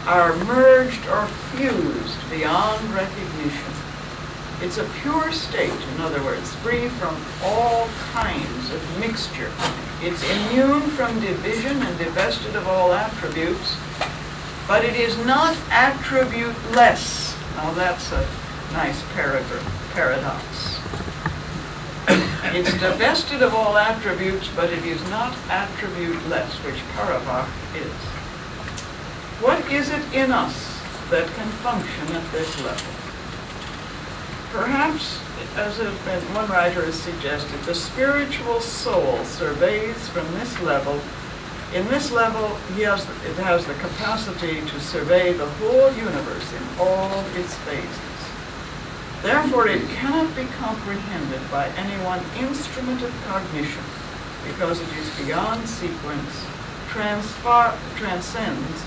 are merged or fused beyond recognition. It's a pure state, in other words, free from all kinds of mixture. It's immune from division and divested of all attributes, but it is not attribute-less. Now that's a nice paradox. It's divested of all attributes, but it is not attribute-less, which Bach is. What is it in us that can function at this level? Perhaps, as one writer has suggested, the spiritual soul surveys from this level. In this level, it has the capacity to survey the whole universe in all its phases. Therefore, it cannot be comprehended by any one instrument of cognition, because it is beyond sequence, transcends,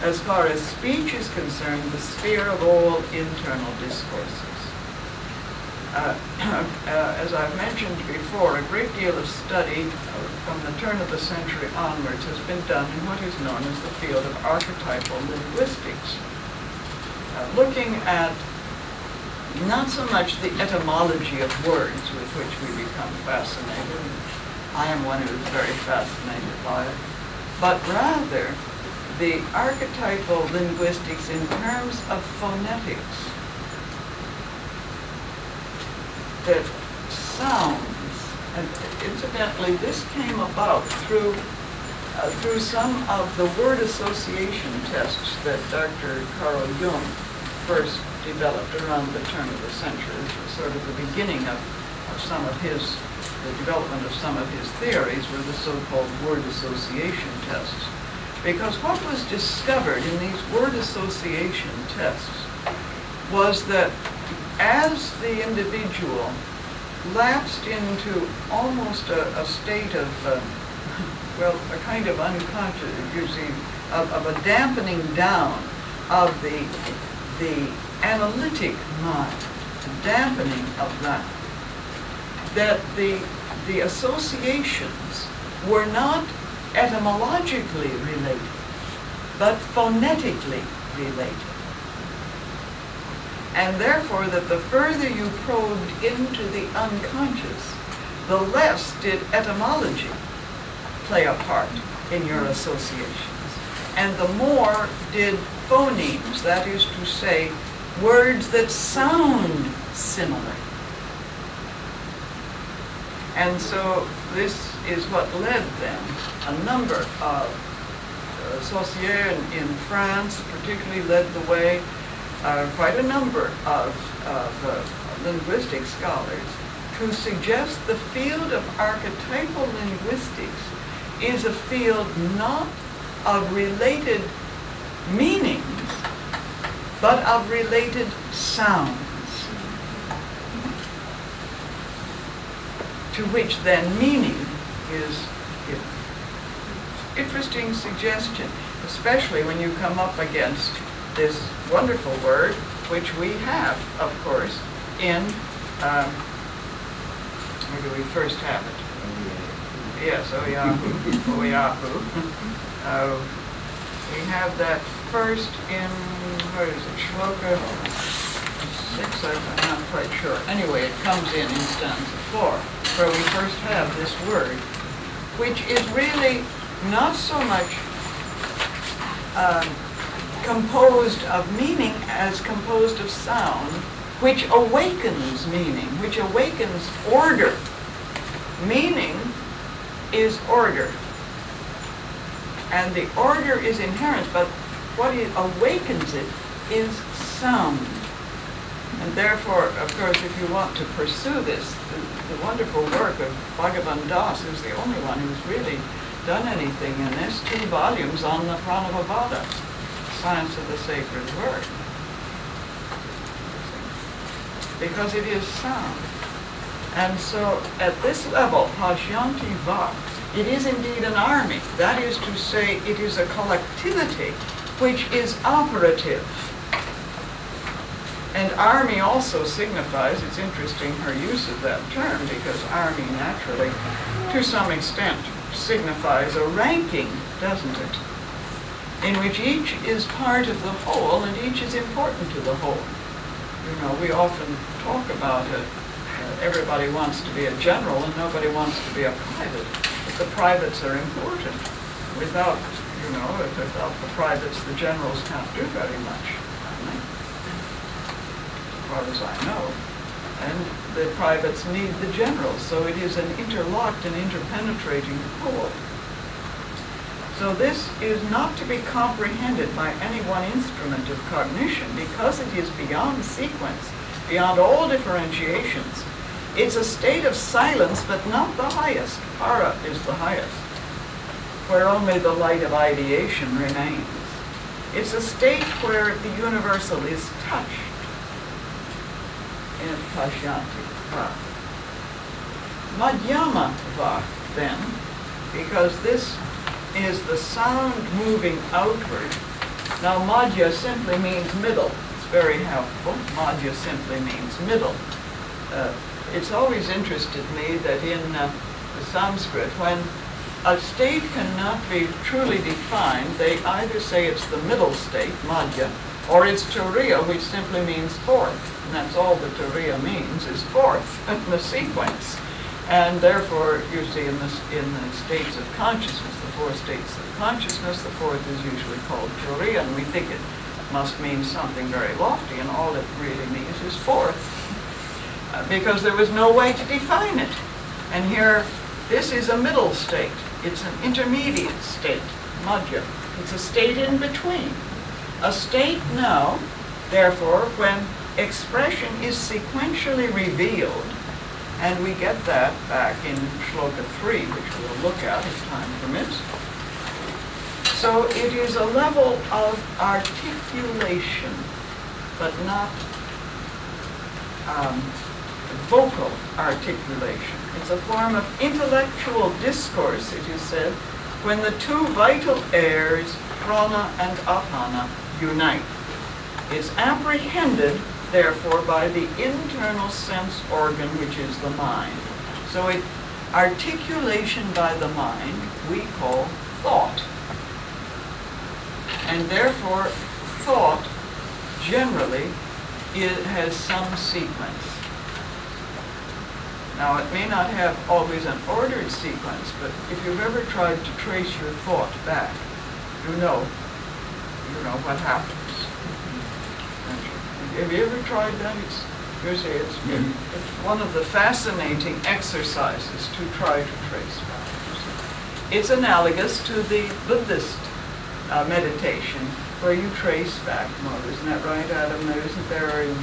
as far as speech is concerned, the sphere of all internal discourses. As I've mentioned before, a great deal of study from the turn of the century onwards has been done in what is known as the field of archetypal linguistics, looking at not so much the etymology of words with which we become fascinated. I am one who is very fascinated by it, but rather the archetypal linguistics in terms of phonetics. That sounds, and incidentally, this came about through some of the word association tests that Dr. Carl Jung first developed around the turn of the century. This was sort of the beginning of the development of some of his theories were the so-called word association tests. Because what was discovered in these word association tests was that as the individual lapsed into almost a state of, a kind of unconscious, using, of a dampening down of the analytic mind, dampening of that the associations were not etymologically related, but phonetically related. And therefore, that the further you probed into the unconscious, the less did etymology play a part in your associations. And the more did phonemes, that is to say, words that sound similar. And so this is what led then a number of Saussure in France particularly led the way, quite a number of linguistic scholars to suggest the field of archetypal linguistics is a field not of related meanings, but of related sounds, to which then meaning is given. Interesting suggestion, especially when you come up against this wonderful word, which we have, of course, in, where do we first have it? Yes, Oyahu. Oyahu. We have that first in, where is it, Shloka 6, I'm not quite sure. Anyway, it comes in stanza 4. where we first have this word, which is really not so much composed of meaning as composed of sound, which awakens meaning, which awakens order. Meaning is order, and the order is inherent, but what awakens it is sound. And therefore, of course, if you want to pursue this, the wonderful work of Bhagavan Das, who's the only one who's really done anything in this, 2 volumes on the Pranavavada, Science of the Sacred Word. Because it is sound. And so, at this level, Pashyanti Va, it is indeed an army. That is to say, it is a collectivity which is operative. And army also signifies, it's interesting her use of that term, because army naturally, to some extent, signifies a ranking, doesn't it? In which each is part of the whole, and each is important to the whole. You know, we often talk about it. Everybody wants to be a general, and nobody wants to be a private. But the privates are important. Without, without the privates, the generals can't do very much, can they? As far as I know. And the privates need the generals, so it is an interlocked and interpenetrating whole. So this is not to be comprehended by any one instrument of cognition, because it is beyond sequence, beyond all differentiations. It's a state of silence, but not the highest. Para is the highest, where only the light of ideation remains. It's a state where the universal is touched in Pashyanti Va. Madhyama Va, then, because this is the sound moving outward. Now, Madhya simply means middle. It's very helpful. Madhya simply means middle. It's always interested me that in the Sanskrit, when a state cannot be truly defined, they either say it's the middle state, Madhya, or it's Turiya, which simply means fourth. And that's all that Turiya means, is fourth in the sequence. And therefore, you see, in the states of consciousness, the 4 states of consciousness, the fourth is usually called Turiya, and we think it must mean something very lofty, and all it really means is fourth. Because there was no way to define it. And here, this is a middle state. It's an intermediate state, Madhya. It's a state in between. A state now, therefore, when expression is sequentially revealed, and we get that back in Shloka 3, which we'll look at as time permits. So it is a level of articulation, but not vocal articulation. It's a form of intellectual discourse, it is said, when the 2 vital airs, prana and apana, unite. It's apprehended, therefore, by the internal sense organ, which is the mind. So articulation by the mind we call thought. And therefore, thought generally has some sequence. Now, it may not have always an ordered sequence, but if you've ever tried to trace your thought back, you know what happens. Have you ever tried that? It's one of the fascinating exercises to try to trace back. It's analogous to the Buddhist meditation, where you trace back more. Isn't that right, Adam? Isn't there in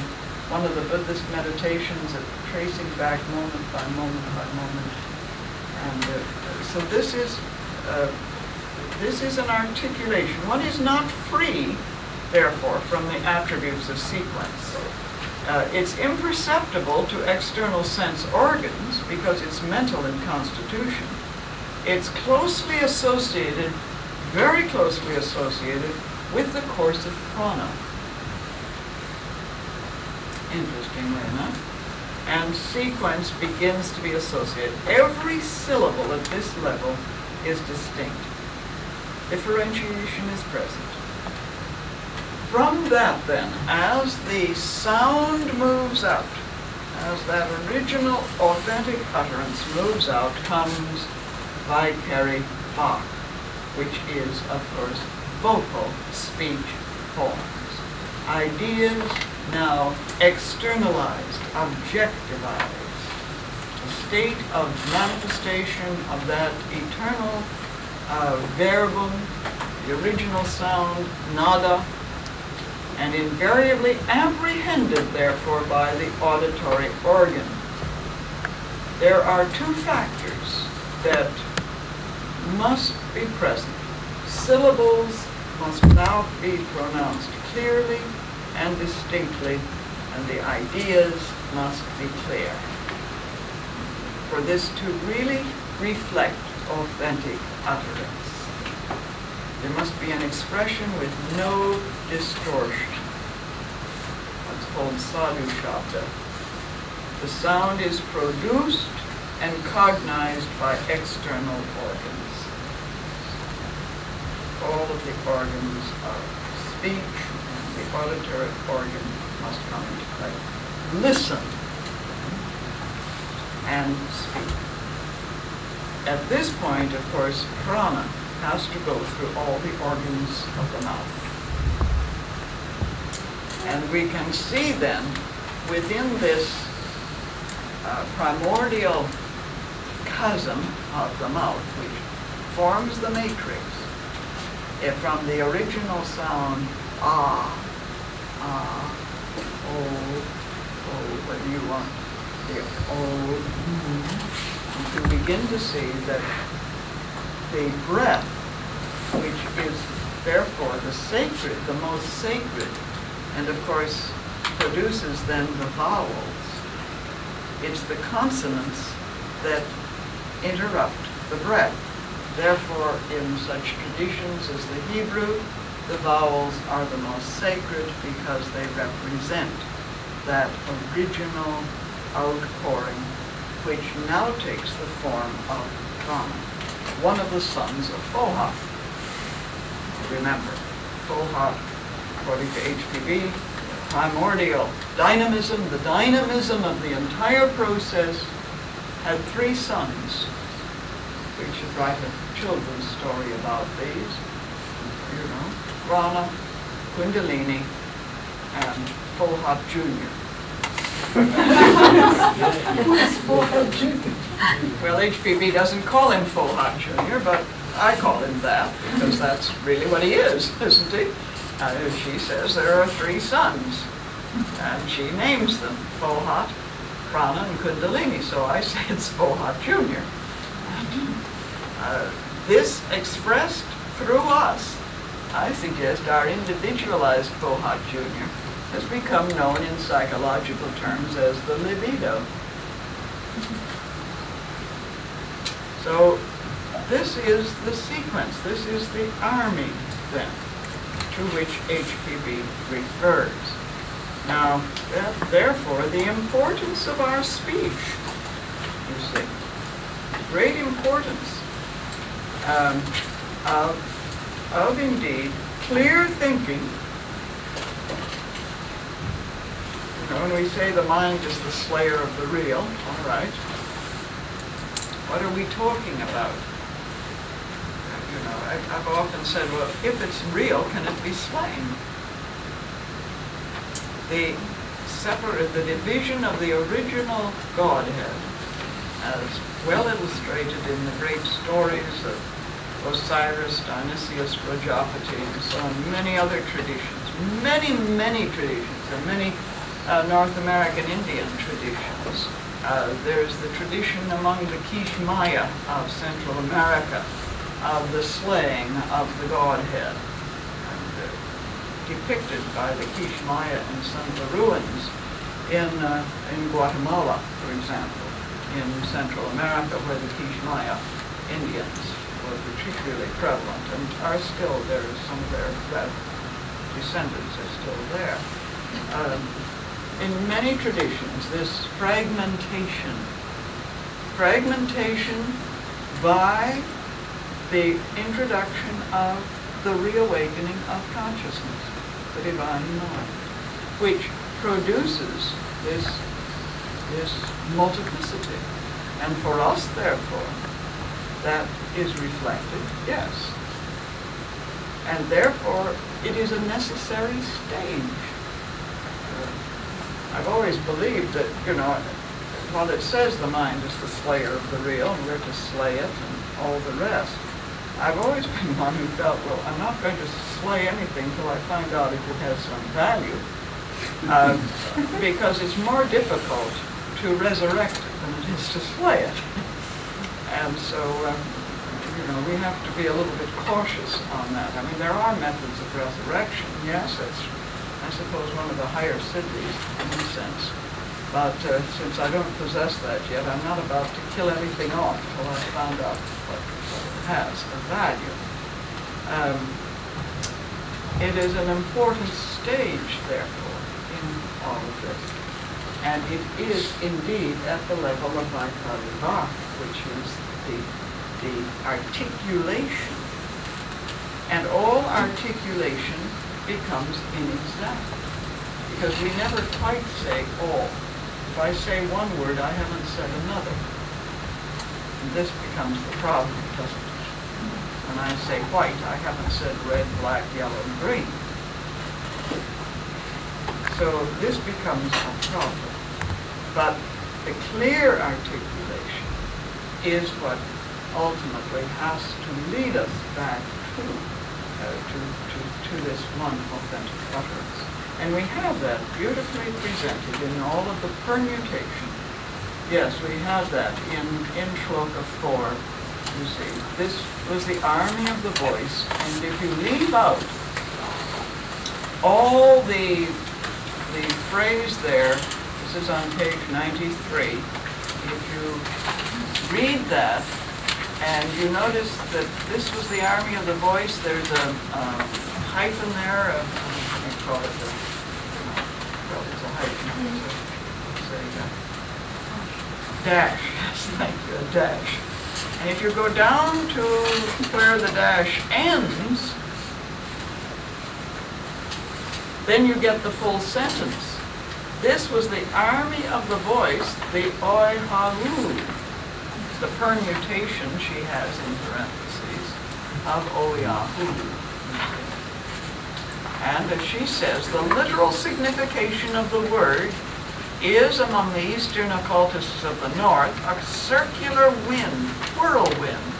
one of the Buddhist meditations of tracing back moment by moment by moment? And so this is an articulation. One is not free, therefore, from the attributes of sequence. It's imperceptible to external sense organs because it's mental in constitution. It's closely associated, very closely associated, with the course of prana. Interestingly enough. And sequence begins to be associated. Every syllable at this level is distinct. Differentiation is present. From that, then, as the sound moves out, as that original authentic utterance moves out, comes vicary hoc, which is, of course, vocal speech forms. Ideas now externalized, objectivized. A state of manifestation of that eternal variable, the original sound, nada, and invariably apprehended, therefore, by the auditory organ. There are two factors that must be present. Syllables must now be pronounced clearly and distinctly, and the ideas must be clear. For this to really reflect authentic utterance, there must be an expression with no distortion. What's called sadhu shabda. The sound is produced and cognized by external organs. All of the organs of speech and the auditory organ must come into play. Listen and speak. At this point, of course, prana has to go through all the organs of the mouth. And we can see then, within this primordial chasm of the mouth, which forms the matrix, from the original sound, ah, oh, whether you want the oh, you can begin to see that the breath, which is therefore the sacred, the most sacred, and of course produces then the vowels. It's the consonants that interrupt the breath. Therefore, in such traditions as the Hebrew, the vowels are the most sacred because they represent that original outpouring, which now takes the form of prana. One of the sons of Fohat. Remember, Fohat, according to HPB, primordial dynamism, the dynamism of the entire process, had three sons. We should write a children's story about these. You know, Prana, Kundalini, and Fohat Jr. Well, HPB doesn't call him Fohat Jr., but I call him that because that's really what he is, isn't he? She says there are three sons, and she names them Fohat, Prana, and Kundalini, so I say it's Fohat Jr. This expressed through us, I suggest our individualized Fohat Jr. has become known in psychological terms as the libido. So this is the sequence, this is the army then, to which HPB refers. Now, therefore, the importance of our speech, you see, great importance of indeed clear thinking. You know, when we say the mind is the slayer of the real, all right, what are we talking about? You know, I've often said, well, if it's real, can it be slain? The division of the original Godhead, as well illustrated in the great stories of Osiris, Dionysius, Rajapati, and so on, many other traditions, many traditions, and many North American Indian traditions. There's the tradition among the Quiche Maya of Central America of the slaying of the Godhead, and depicted by the Quiche Maya in some of the ruins in Guatemala, for example, in Central America, where the Quiche Maya Indians were particularly prevalent and are still there. Some of their descendants are still there. In many traditions, this fragmentation by the introduction of the reawakening of consciousness, the divine mind, which produces this is multiplicity. And for us, therefore, that is reflected, yes. And therefore, it is a necessary stage. I've always believed that, while it says the mind is the slayer of the real, and we're to slay it and all the rest, I've always been one who felt, well, I'm not going to slay anything till I find out if it has some value. Because it's more difficult to resurrect it than it is to slay it. And so, we have to be a little bit cautious on that. I mean, there are methods of resurrection. Yes, that's, I suppose, one of the higher siddhis in a sense. But since I don't possess that yet, I'm not about to kill anything off till I've found out what it has of value. It is an important stage, therefore, in all of this. And it is indeed at the level of Vitalibha, which is the articulation. And all articulation becomes inexact, because we never quite say all. If I say one word, I haven't said another. And this becomes the problem, doesn't it? When I say white, I haven't said red, black, yellow, and green. So this becomes a problem. But the clear articulation is what ultimately has to lead us back to this one authentic utterance. And we have that beautifully presented in all of the permutation. Yes, we have that in Shloka 4. You see, this was the army of the voice, and if you leave out all the phrase there, this is on page 93, if you read that, and you notice that this was the army of the voice, there's a hyphen there, what do you call it? Well, there's a hyphen. Say dash, yes, thank you, a dash. And if you go down to where the dash ends, then you get the full sentence. This was the army of the voice, the oi halu. The permutation she has in parentheses of oyahu. And as she says, the literal signification of the word is, among the Eastern occultists of the North, a circular wind, whirlwind.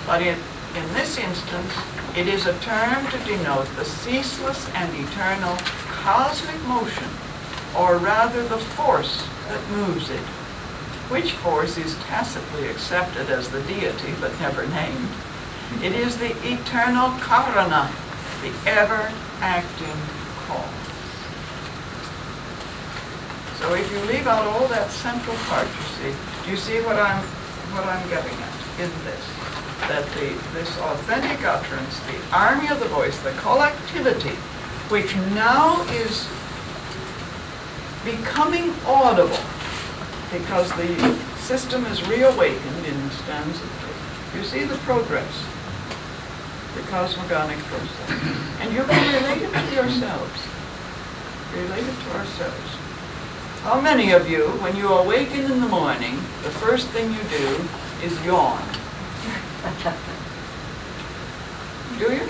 But in this instance, it is a term to denote the ceaseless and eternal cosmic motion, or rather the force that moves it, which force is tacitly accepted as the deity, but never named. It is the eternal karana, the ever-acting cause. So if you leave out all that central part, do you see what I'm getting at in this? That this authentic utterance, the army of the voice, the collectivity, which now is becoming audible, because the system is reawakened in Stanza 2. You see the progress, the cosmogonic process. And you can relate it to yourselves. Relate it to ourselves. How many of you, when you awaken in the morning, the first thing you do is yawn? Do you?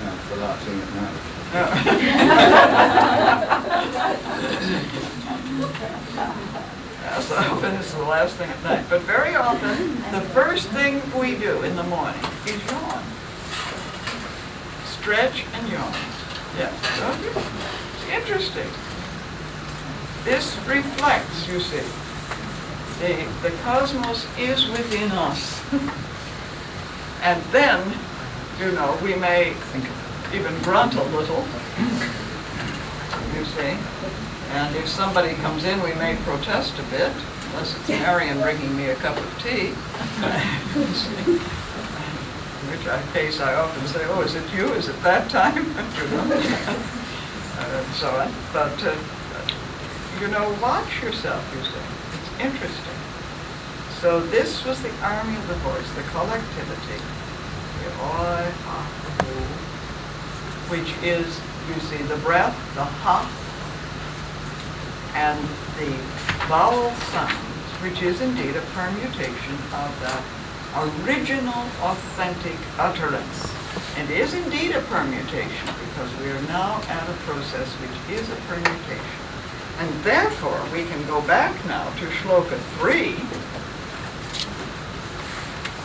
No, for that thing at night. Yes, often it's the last thing at night. But very often, the first thing we do in the morning is yawn. Stretch and yawn. Yes, don't you? It's interesting. This reflects, you see, the cosmos is within us. And then, we may even grunt a little, you see. And if somebody comes in, we may protest a bit, unless it's Marion bringing me a cup of tea. In which case I often say, oh, is it you? Is it that time? And so on. But, watch yourself, you see. It's interesting. So this was the army of the voice, the collectivity, the oi, ha, hu, which is, you see, the breath, the ha, and the vowel sounds, which is indeed a permutation of that original, authentic utterance. And is indeed a permutation, because we are now at a process which is a permutation. And therefore, we can go back now to Shloka 3,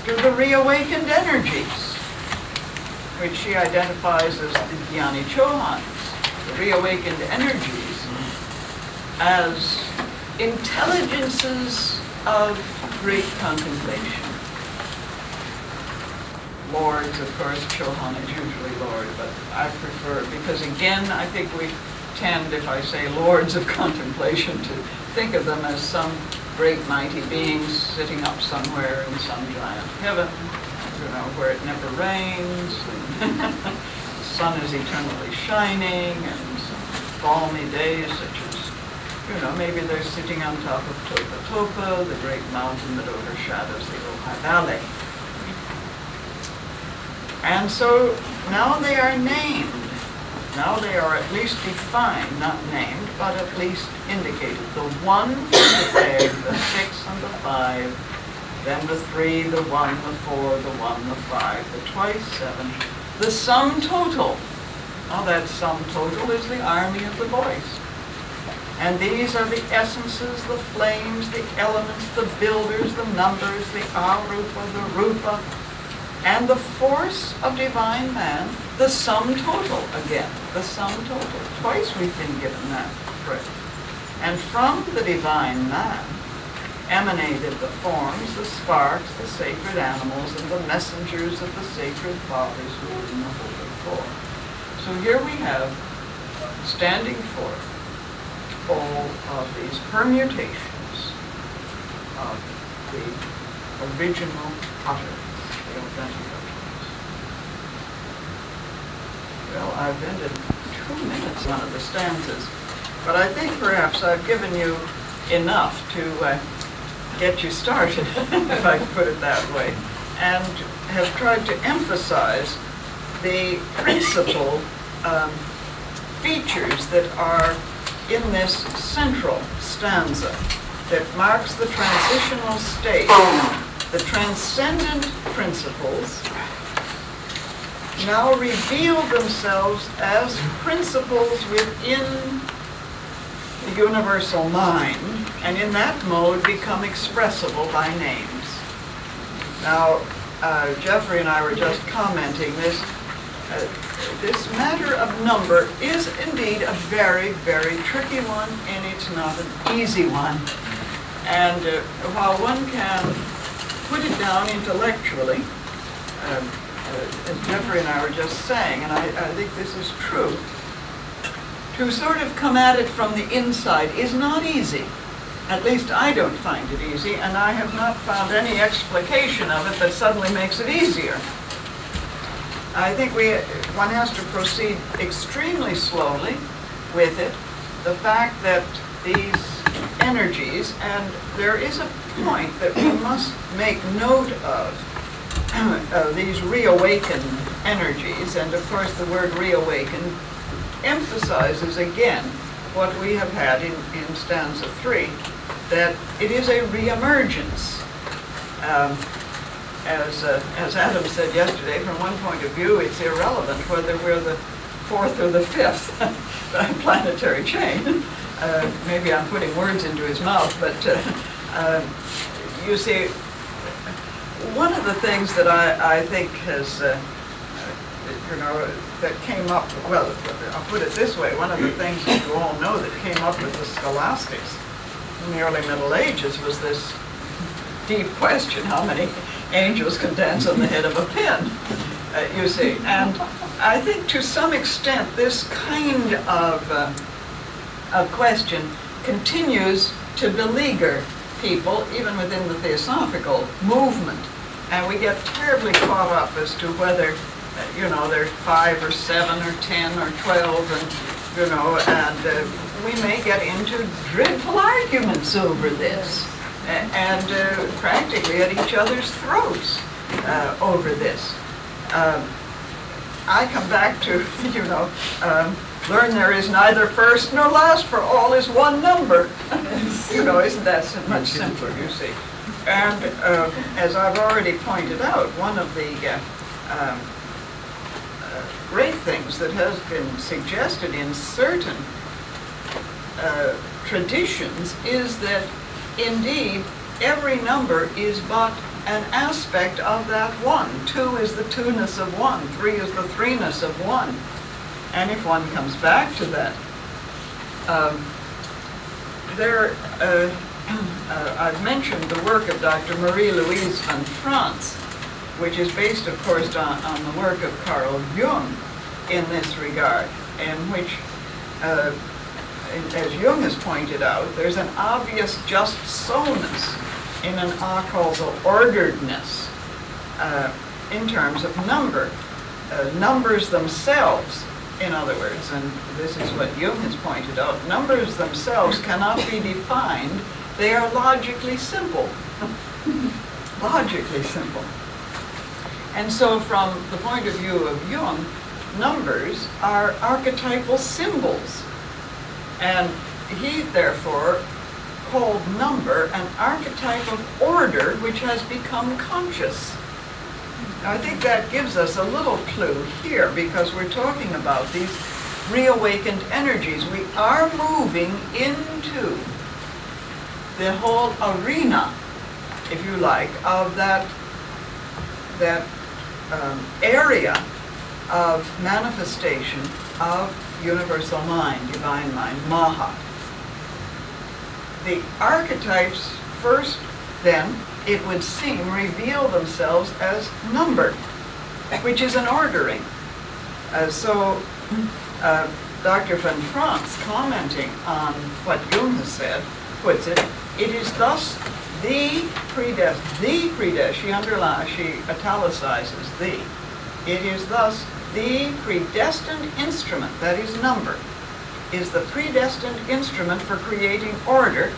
to the reawakened energies, which she identifies as the Dhyani Chohans, the reawakened energies, as intelligences of great contemplation. Lords, of course, Chohan is usually Lord, but I prefer, because again, I think we tend, if I say lords of contemplation, to think of them as some great mighty beings sitting up somewhere in some giant heaven, where it never rains, and the sun is eternally shining, and some balmy days such as, maybe they're sitting on top of Topa Topa, the great mountain that overshadows the Ojai Valley. And so now they are named. Now they are at least defined, not named, but at least indicated. The 1 for the egg, the 6 and the 5, then the 3, the 1, the 4, the 1, the 5, the twice 7, the sum total. Now that sum total is the army of the voice. And these are the essences, the flames, the elements, the builders, the numbers, the arupa, the rupa, and the force of divine man, the sum total again, the sum total. Twice we've been given that phrase. And from the divine man emanated the forms, the sparks, the sacred animals, and the messengers of the sacred fathers who were in the holy form. So here we have, standing forth, all of these permutations of the original utterance. Well, I've ended 2 minutes on the stanzas, but I think perhaps I've given you enough to get you started, if I can put it that way, and have tried to emphasize the principal features that are in this central stanza that marks the transitional stage. The transcendent principles now reveal themselves as principles within the universal mind, and in that mode become expressible by names. Now, Jeffrey and I were just commenting this. This matter of number is indeed a very, very tricky one, and it's not an easy one. And while one can put it down intellectually, as Jeffrey and I were just saying, and I think this is true, to sort of come at it from the inside is not easy. At least I don't find it easy, and I have not found any explication of it that suddenly makes it easier. I think one has to proceed extremely slowly with it. The fact that these energies, and there is a point that we must make note of these reawakened energies, and of course the word reawakened emphasizes again what we have had in stanza 3, that it is a reemergence. As Adam said yesterday, from one point of view, it's irrelevant whether we're the 4th or the 5th planetary chain. Maybe I'm putting words into his mouth, but you see, one of the things that I think has, that came up, well, I'll put it this way, one of the things that you all know that came up with the scholastics in the early Middle Ages was this deep question, how many angels can dance on the head of a pin, you see. And I think to some extent this kind of question continues to beleaguer people, even within the Theosophical movement. And we get terribly caught up as to whether, they're 5 or 7 or 10 or 12, and we may get into dreadful arguments over this, and practically at each other's throats over this. I come back to, learn there is neither first nor last, for all is one number. Isn't that much simpler, you see? And as I've already pointed out, one of the great things that has been suggested in certain traditions is that indeed every number is but an aspect of that one. 2 is the two-ness of 1, 3 is the three-ness of 1. And if one comes back to that, I've mentioned the work of Dr. Marie-Louise van France, which is based, of course, on the work of Carl Jung in this regard, in which, as Jung has pointed out, there's an obvious just so-ness in an acausal orderedness in terms of number. Numbers themselves, in other words, and this is what Jung has pointed out, numbers themselves cannot be defined. They are logically simple. Logically simple. And so from the point of view of Jung, numbers are archetypal symbols. And he, therefore, called number an archetype of order which has become conscious. Now, I think that gives us a little clue here, because we're talking about these reawakened energies. We are moving into the whole arena, if you like, of that area of manifestation of universal mind, divine mind, Maha. The archetypes first, then, it would seem, reveal themselves as number, which is an ordering. Dr. van France, commenting on what Jung has said, puts it, it is thus she italicizes the. It is thus the predestined instrument, that is number, is the predestined instrument for creating order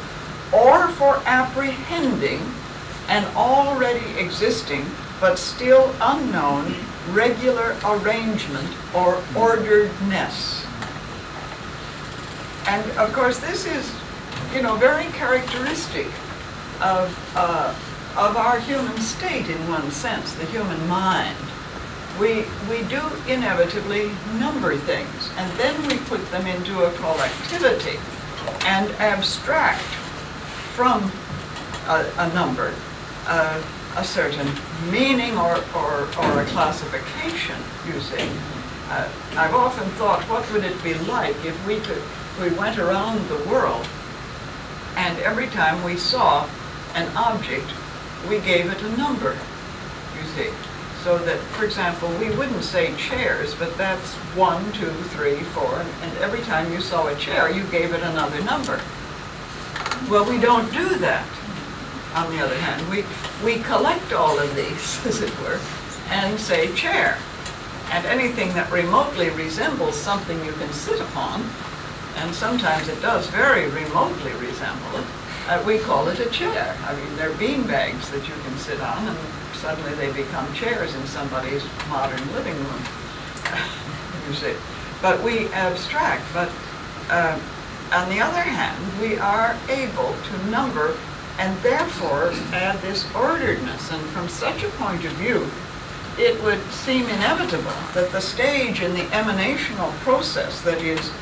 or for apprehending an already existing but still unknown regular arrangement or orderedness. And of course this is, very characteristic of our human state in one sense, the human mind. We do inevitably number things, and then we put them into a collectivity and abstract from a number a certain meaning or a classification, you see. I've often thought, what would it be like if we went around the world and every time we saw an object, we gave it a number, you see. So that, for example, we wouldn't say chairs, but that's 1, 2, 3, 4, and every time you saw a chair, you gave it another number. Well, we don't do that. On the other hand, we collect all of these, as it were, and say chair. And anything that remotely resembles something you can sit upon, and sometimes it does very remotely resemble it, we call it a chair. I mean, they're bean bags that you can sit on, and suddenly they become chairs in somebody's modern living room, you see. But we abstract. But on the other hand, we are able to number and therefore add this orderedness. And from such a point of view, it would seem inevitable that the stage in the emanational process that is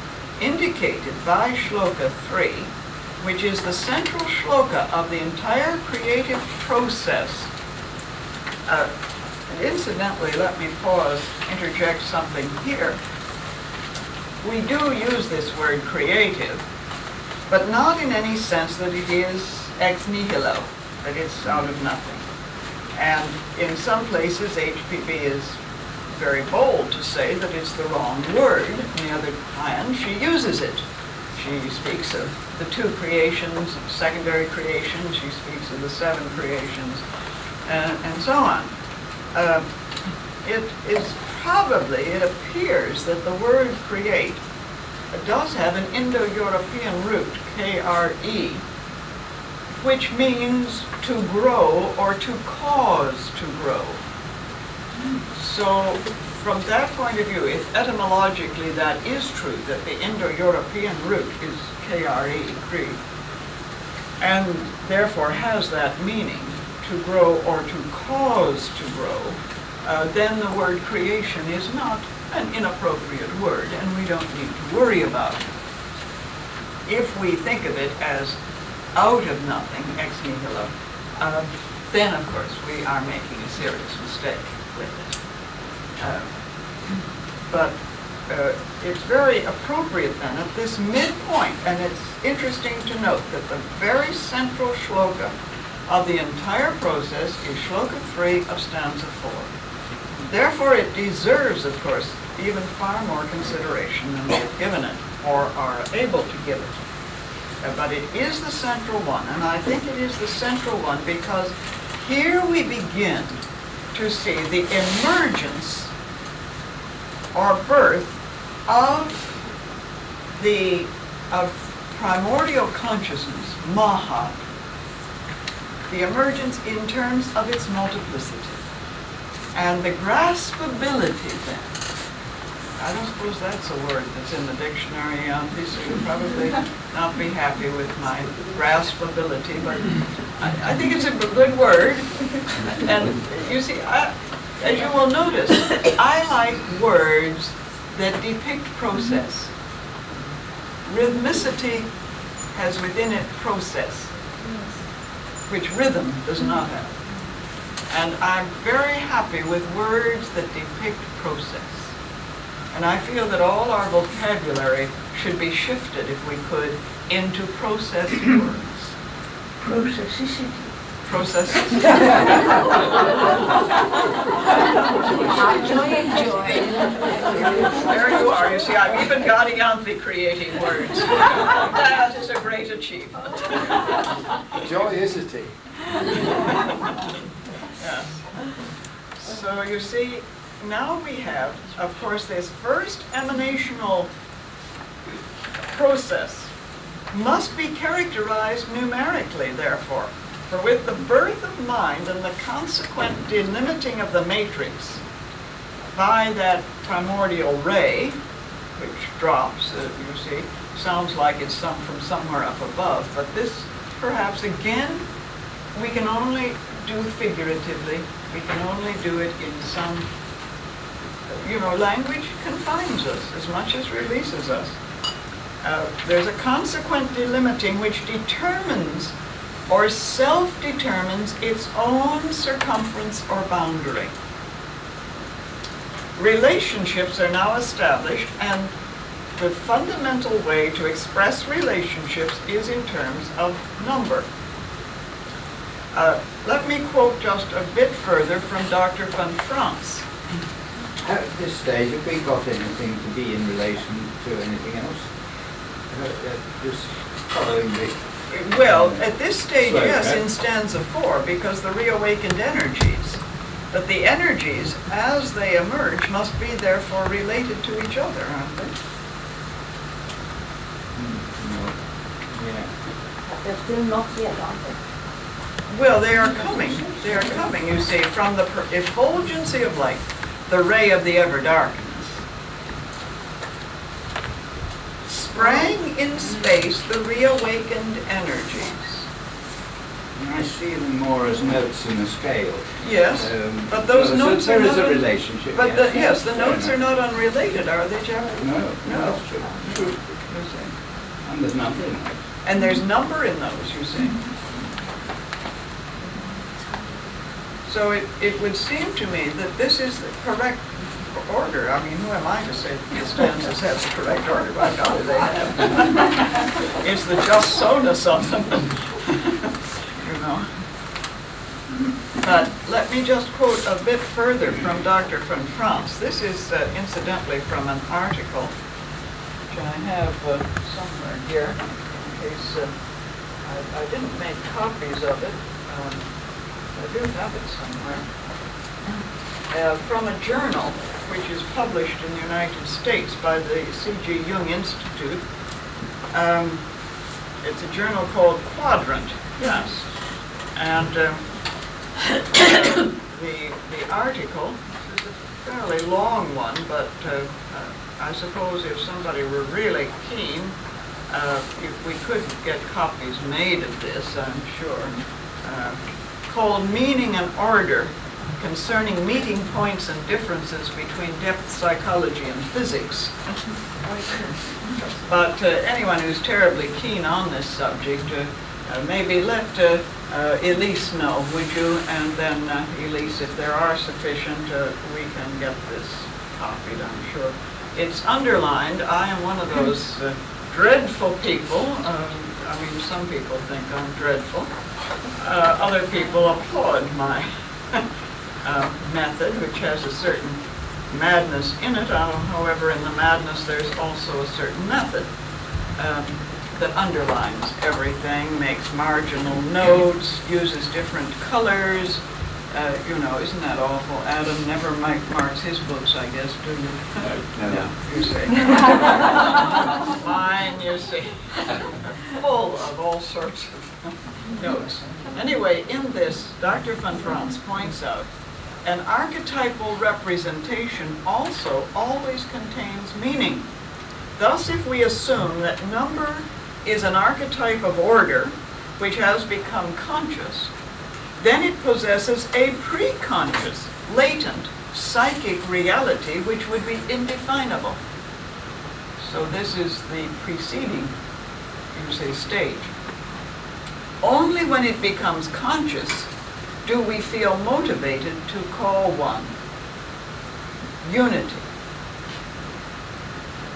indicated by Shloka 3, which is the central shloka of the entire creative process. And incidentally, let me interject something here. We do use this word creative, but not in any sense that it is ex nihilo, that it's out of nothing. And in some places, HPB is very bold to say that it's the wrong word. On the other hand, she uses it. She speaks of the 2 creations, secondary creations. She speaks of the 7 creations, and so on. It appears that the word create does have an Indo-European root, K-R-E, which means to grow or to cause to grow. So from that point of view, if etymologically that is true, that the Indo-European root is KRE, Cree, and therefore has that meaning, to grow or to cause to grow, then the word creation is not an inappropriate word, and we don't need to worry about it. If we think of it as out of nothing, ex nihilo, then of course we are making a serious mistake with it. But it's very appropriate then at this midpoint, and it's interesting to note that the very central shloka of the entire process is shloka 3 of stanza 4. Therefore it deserves, of course, even far more consideration than we've given it, or are able to give it. But it is the central one, and I think it is the central one because here we begin to see the emergence or birth of primordial consciousness, Maha, the emergence in terms of its multiplicity. And the graspability then, I don't suppose that's a word that's in the dictionary, so you'll probably not be happy with my graspability, but I think it's a good word. And you see, as you will notice, I like words that depict process. Rhythmicity has within it process, which rhythm does not have. And I'm very happy with words that depict process. And I feel that all our vocabulary should be shifted, if we could, into process words. Processicity. Processes. There you are. You see, I'm even Gaudiantly creating words. That is a great achievement. Joyicity. Yes. So you see, now we have, of course, this first emanational process must be characterized numerically, therefore. For with the birth of mind and the consequent delimiting of the matrix by that primordial ray, which drops, you see, sounds like it's from somewhere up above, but this perhaps again we can only do figuratively. We can only do it in some, language confines us as much as releases us. There's a consequent delimiting which determines or self-determines its own circumference or boundary. Relationships are now established, and the fundamental way to express relationships is in terms of number. Let me quote just a bit further from Dr. van France. At this stage, have we got anything to be in relation to anything else? Just following the... Well, at this stage, Slow, yes, okay. in stanza 4, because the reawakened energies, but the energies, as they emerge, must be therefore related to each other, aren't they? No. Yeah. But they're still not yet, aren't they? Well, they are coming. They are coming, you see, from the effulgency of light, the ray of the ever-darkness. Sprang in space the reawakened energies. I see them more as notes in a scale. Yes, but those so notes there are is not... a relationship. But yes, the notes are not unrelated, are they, Jeff? No, No. that's true. And there's number in those. And there's number in those, you see. So it would seem to me that this is the correct order. I mean, who am I to say that the stanzas have the correct order? By golly, they have. It's the just so-ness of them, But let me just quote a bit further from Dr. van France. This is incidentally from an article which I have somewhere here, in case I didn't make copies of it. I do have it somewhere. From a journal which is published in the United States by the C.G. Jung Institute. It's a journal called Quadrant, yes. And the article, fairly long one, but I suppose if somebody were really keen, we could get copies made of this, I'm sure, called Meaning and Order, concerning meeting points and differences between depth psychology and physics. But anyone who's terribly keen on this subject, maybe let Elise know, would you? And then, Elise, if there are sufficient, we can get this copied, I'm sure. It's underlined. I am one of those dreadful people. I mean, some people think I'm dreadful. Other people applaud my method, which has a certain madness in it. However, in the madness, there's also a certain method that underlines everything, makes marginal notes, uses different colors. You know, isn't that awful? Adam never marks his books, I guess, do you? No. Yeah, you see. Mine, you see, full of all sorts of notes. Anyway, in this, Dr. von Franz points out, an archetypal representation also always contains meaning. Thus, if we assume that number is an archetype of order which has become conscious, then it possesses a pre-conscious, latent, psychic reality which would be indefinable. So this is the preceding, you say, stage. Only when it becomes conscious do we feel motivated to call one unity.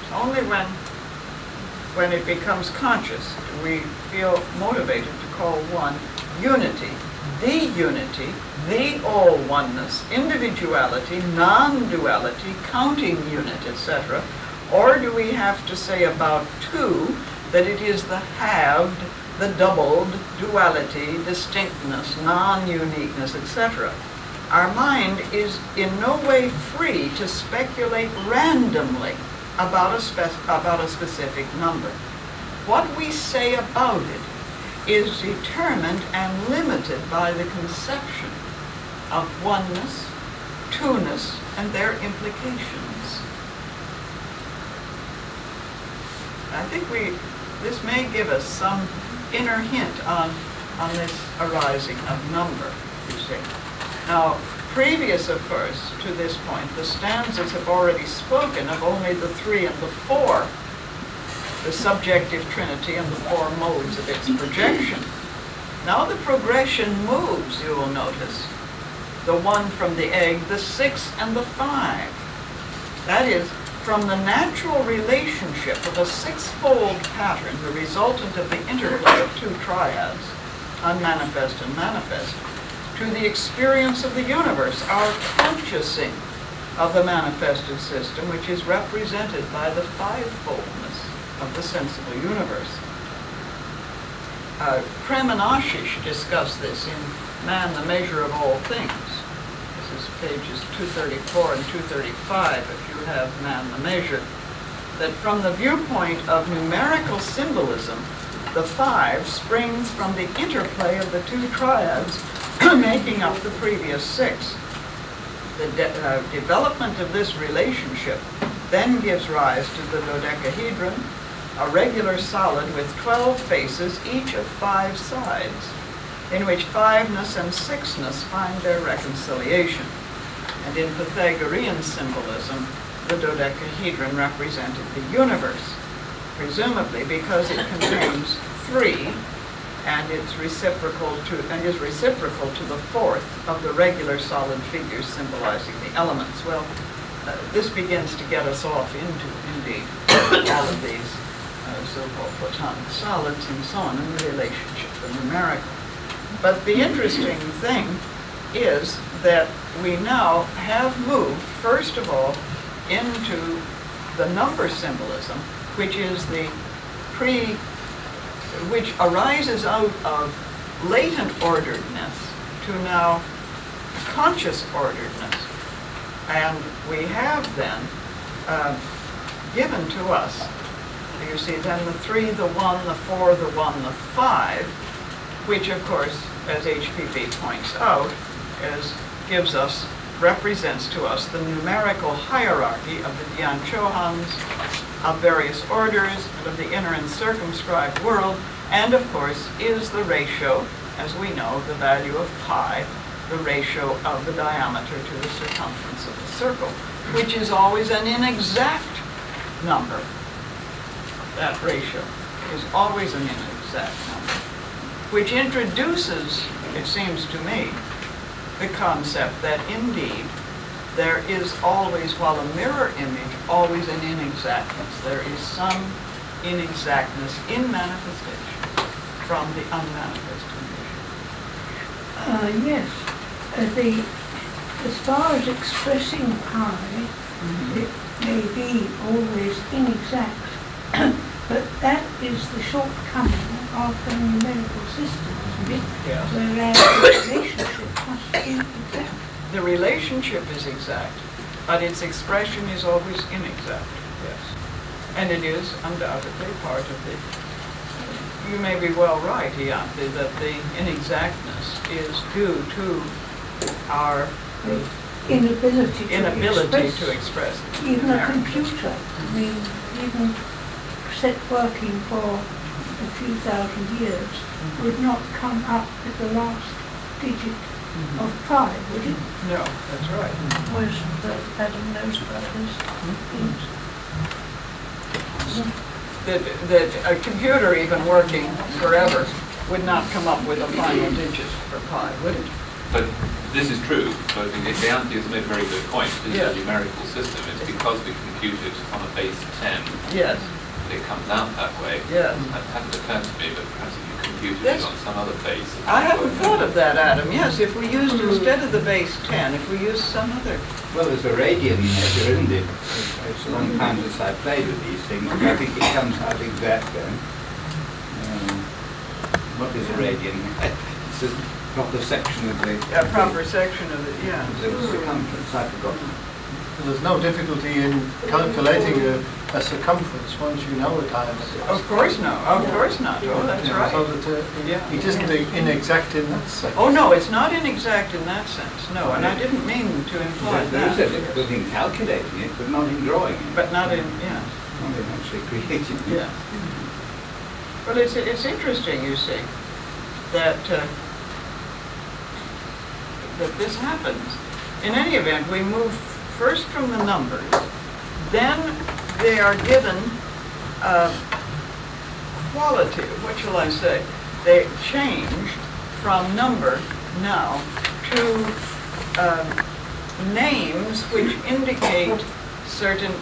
It's only when it becomes conscious do we feel motivated to call one unity. The unity, the all oneness, individuality, non-duality, counting unit, etc. Or do we have to say about two that it is the halved, the doubled, duality, distinctness, non-uniqueness, etc. Our mind is in no way free to speculate randomly about a specific number. What we say about it is determined and limited by the conception of oneness, two-ness, and their implications. I think this may give us some inner hint on this arising of number, you see. Now, previous, of course, to this point, the stanzas have already spoken of only the three and the four, the subjective trinity and the four modes of its projection. Now the progression moves, you will notice, the one from the egg, the 6 and the 5. That is, from the natural relationship of a six-fold pattern, the resultant of the interplay of two triads, unmanifest and manifest, to the experience of the universe, our consciousing of the manifested system, which is represented by the fivefoldness of the sensible universe. Krem and Ashish discuss this in Man, the Measure of All Things. This is pages 234 and 235, if you have Man, the Measure. That from the viewpoint of numerical symbolism, the 5 springs from the interplay of the two triads making up the previous 6. The development of this relationship then gives rise to the dodecahedron, a regular solid with 12 faces, each of 5 sides, in which 5-ness and 6-ness find their reconciliation. And in Pythagorean symbolism, the dodecahedron represented the universe, presumably because it contains 3 and is reciprocal to the 4th of the regular solid figures symbolizing the elements. Well, this begins to get us off into, indeed, all of these so-called platonic solids and so on in the relationship, the numerical. But the interesting thing is that we now have moved, first of all, into the number symbolism, which is which arises out of latent orderedness to now conscious orderedness. And we have then given to us, you see, then the 3, the 1, the 4, the 1, the 5, which of course, as HPB points out, gives us represents to us the numerical hierarchy of the Dhyan Chohans, of various orders, and of the inner and circumscribed world, and of course is the ratio, as we know, the value of pi, the ratio of the diameter to the circumference of the circle, which is always an inexact number. That ratio is always an inexact number, which introduces, it seems to me, the concept that indeed there is always, while a mirror image, always an inexactness. There is some inexactness in manifestation from the unmanifest condition. Yes. As far as expressing pi, it may be always inexact, but that is the shortcoming of the numerical system, isn't it? Yes. Whereas the relationship must be exact. The relationship is exact, but its expression is always inexact. Yes. And it is undoubtedly part of the, you may be well right, Ianthe, that the inexactness is due to our Inability to express even a numeric. computer. I mean, even set working for a few thousand years would not come up with the last digit of pi, would it? No, that's right. Whereas Adam knows brothers That a computer, even working forever, would not come up with a final digit for pi, would it? But this is true, but Ianthe has made a very good point. This Yes. is a numerical system. It's because we compute it on a base 10 Yes, that it comes out that way. yes. That hadn't occurred to me, but perhaps if you computed Yes. it on some other base. it I might hadn't work thought out. of that, Adam. Yes, if we used, instead of the base 10, if we used some other. Well, there's a radian measure, isn't it? It's a long time since I played with these things, but I think it comes out exact then. What is a radian? It's a proper section of the... A proper section of it, yeah. The circumference, I forgot. There's no difficulty in calculating a circumference once you know a diameter. Of course not, of course not. Oh, that's So right. that Yeah. it isn't inexact in that sense. Oh, no, it's not inexact in that sense, no, and I didn't mean to imply There is a that. difficulty in calculating it, but not in drawing it. But not in, yeah, Not in actually creating it. yeah. Well, it's interesting, you see, that that this happens. In any event, we move first from the numbers, then they are given quality, what shall I say? They change from number now to names which indicate certain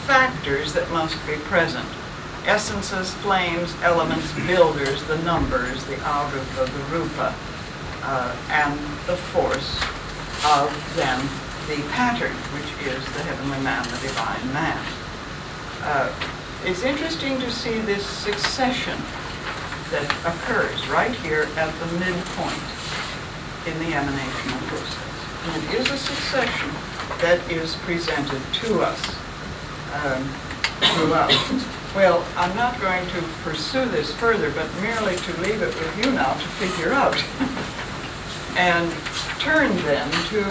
factors that must be present. Essences, flames, elements, builders, the numbers, the arupa, the rupa, and the force of then the pattern, which is the heavenly man, the divine man. It's interesting to see this succession that occurs right here at the midpoint in the emanational process. And it is a succession that is presented to us throughout. Well, I'm not going to pursue this further, but merely to leave it with you now to figure out. And turn then to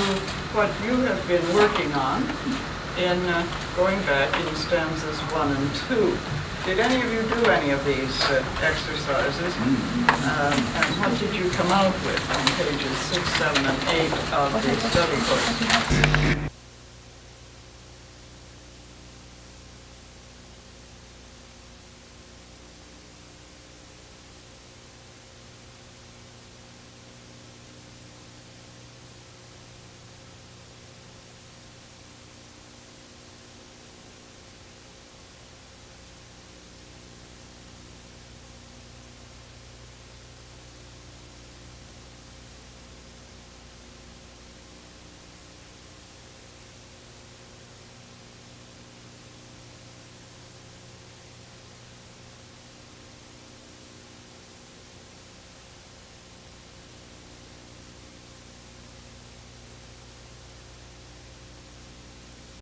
what you have been working on in going back in stanzas 1 and 2. Did any of you do any of these exercises? And what did you come out with on pages 6, 7, and 8 of the study course?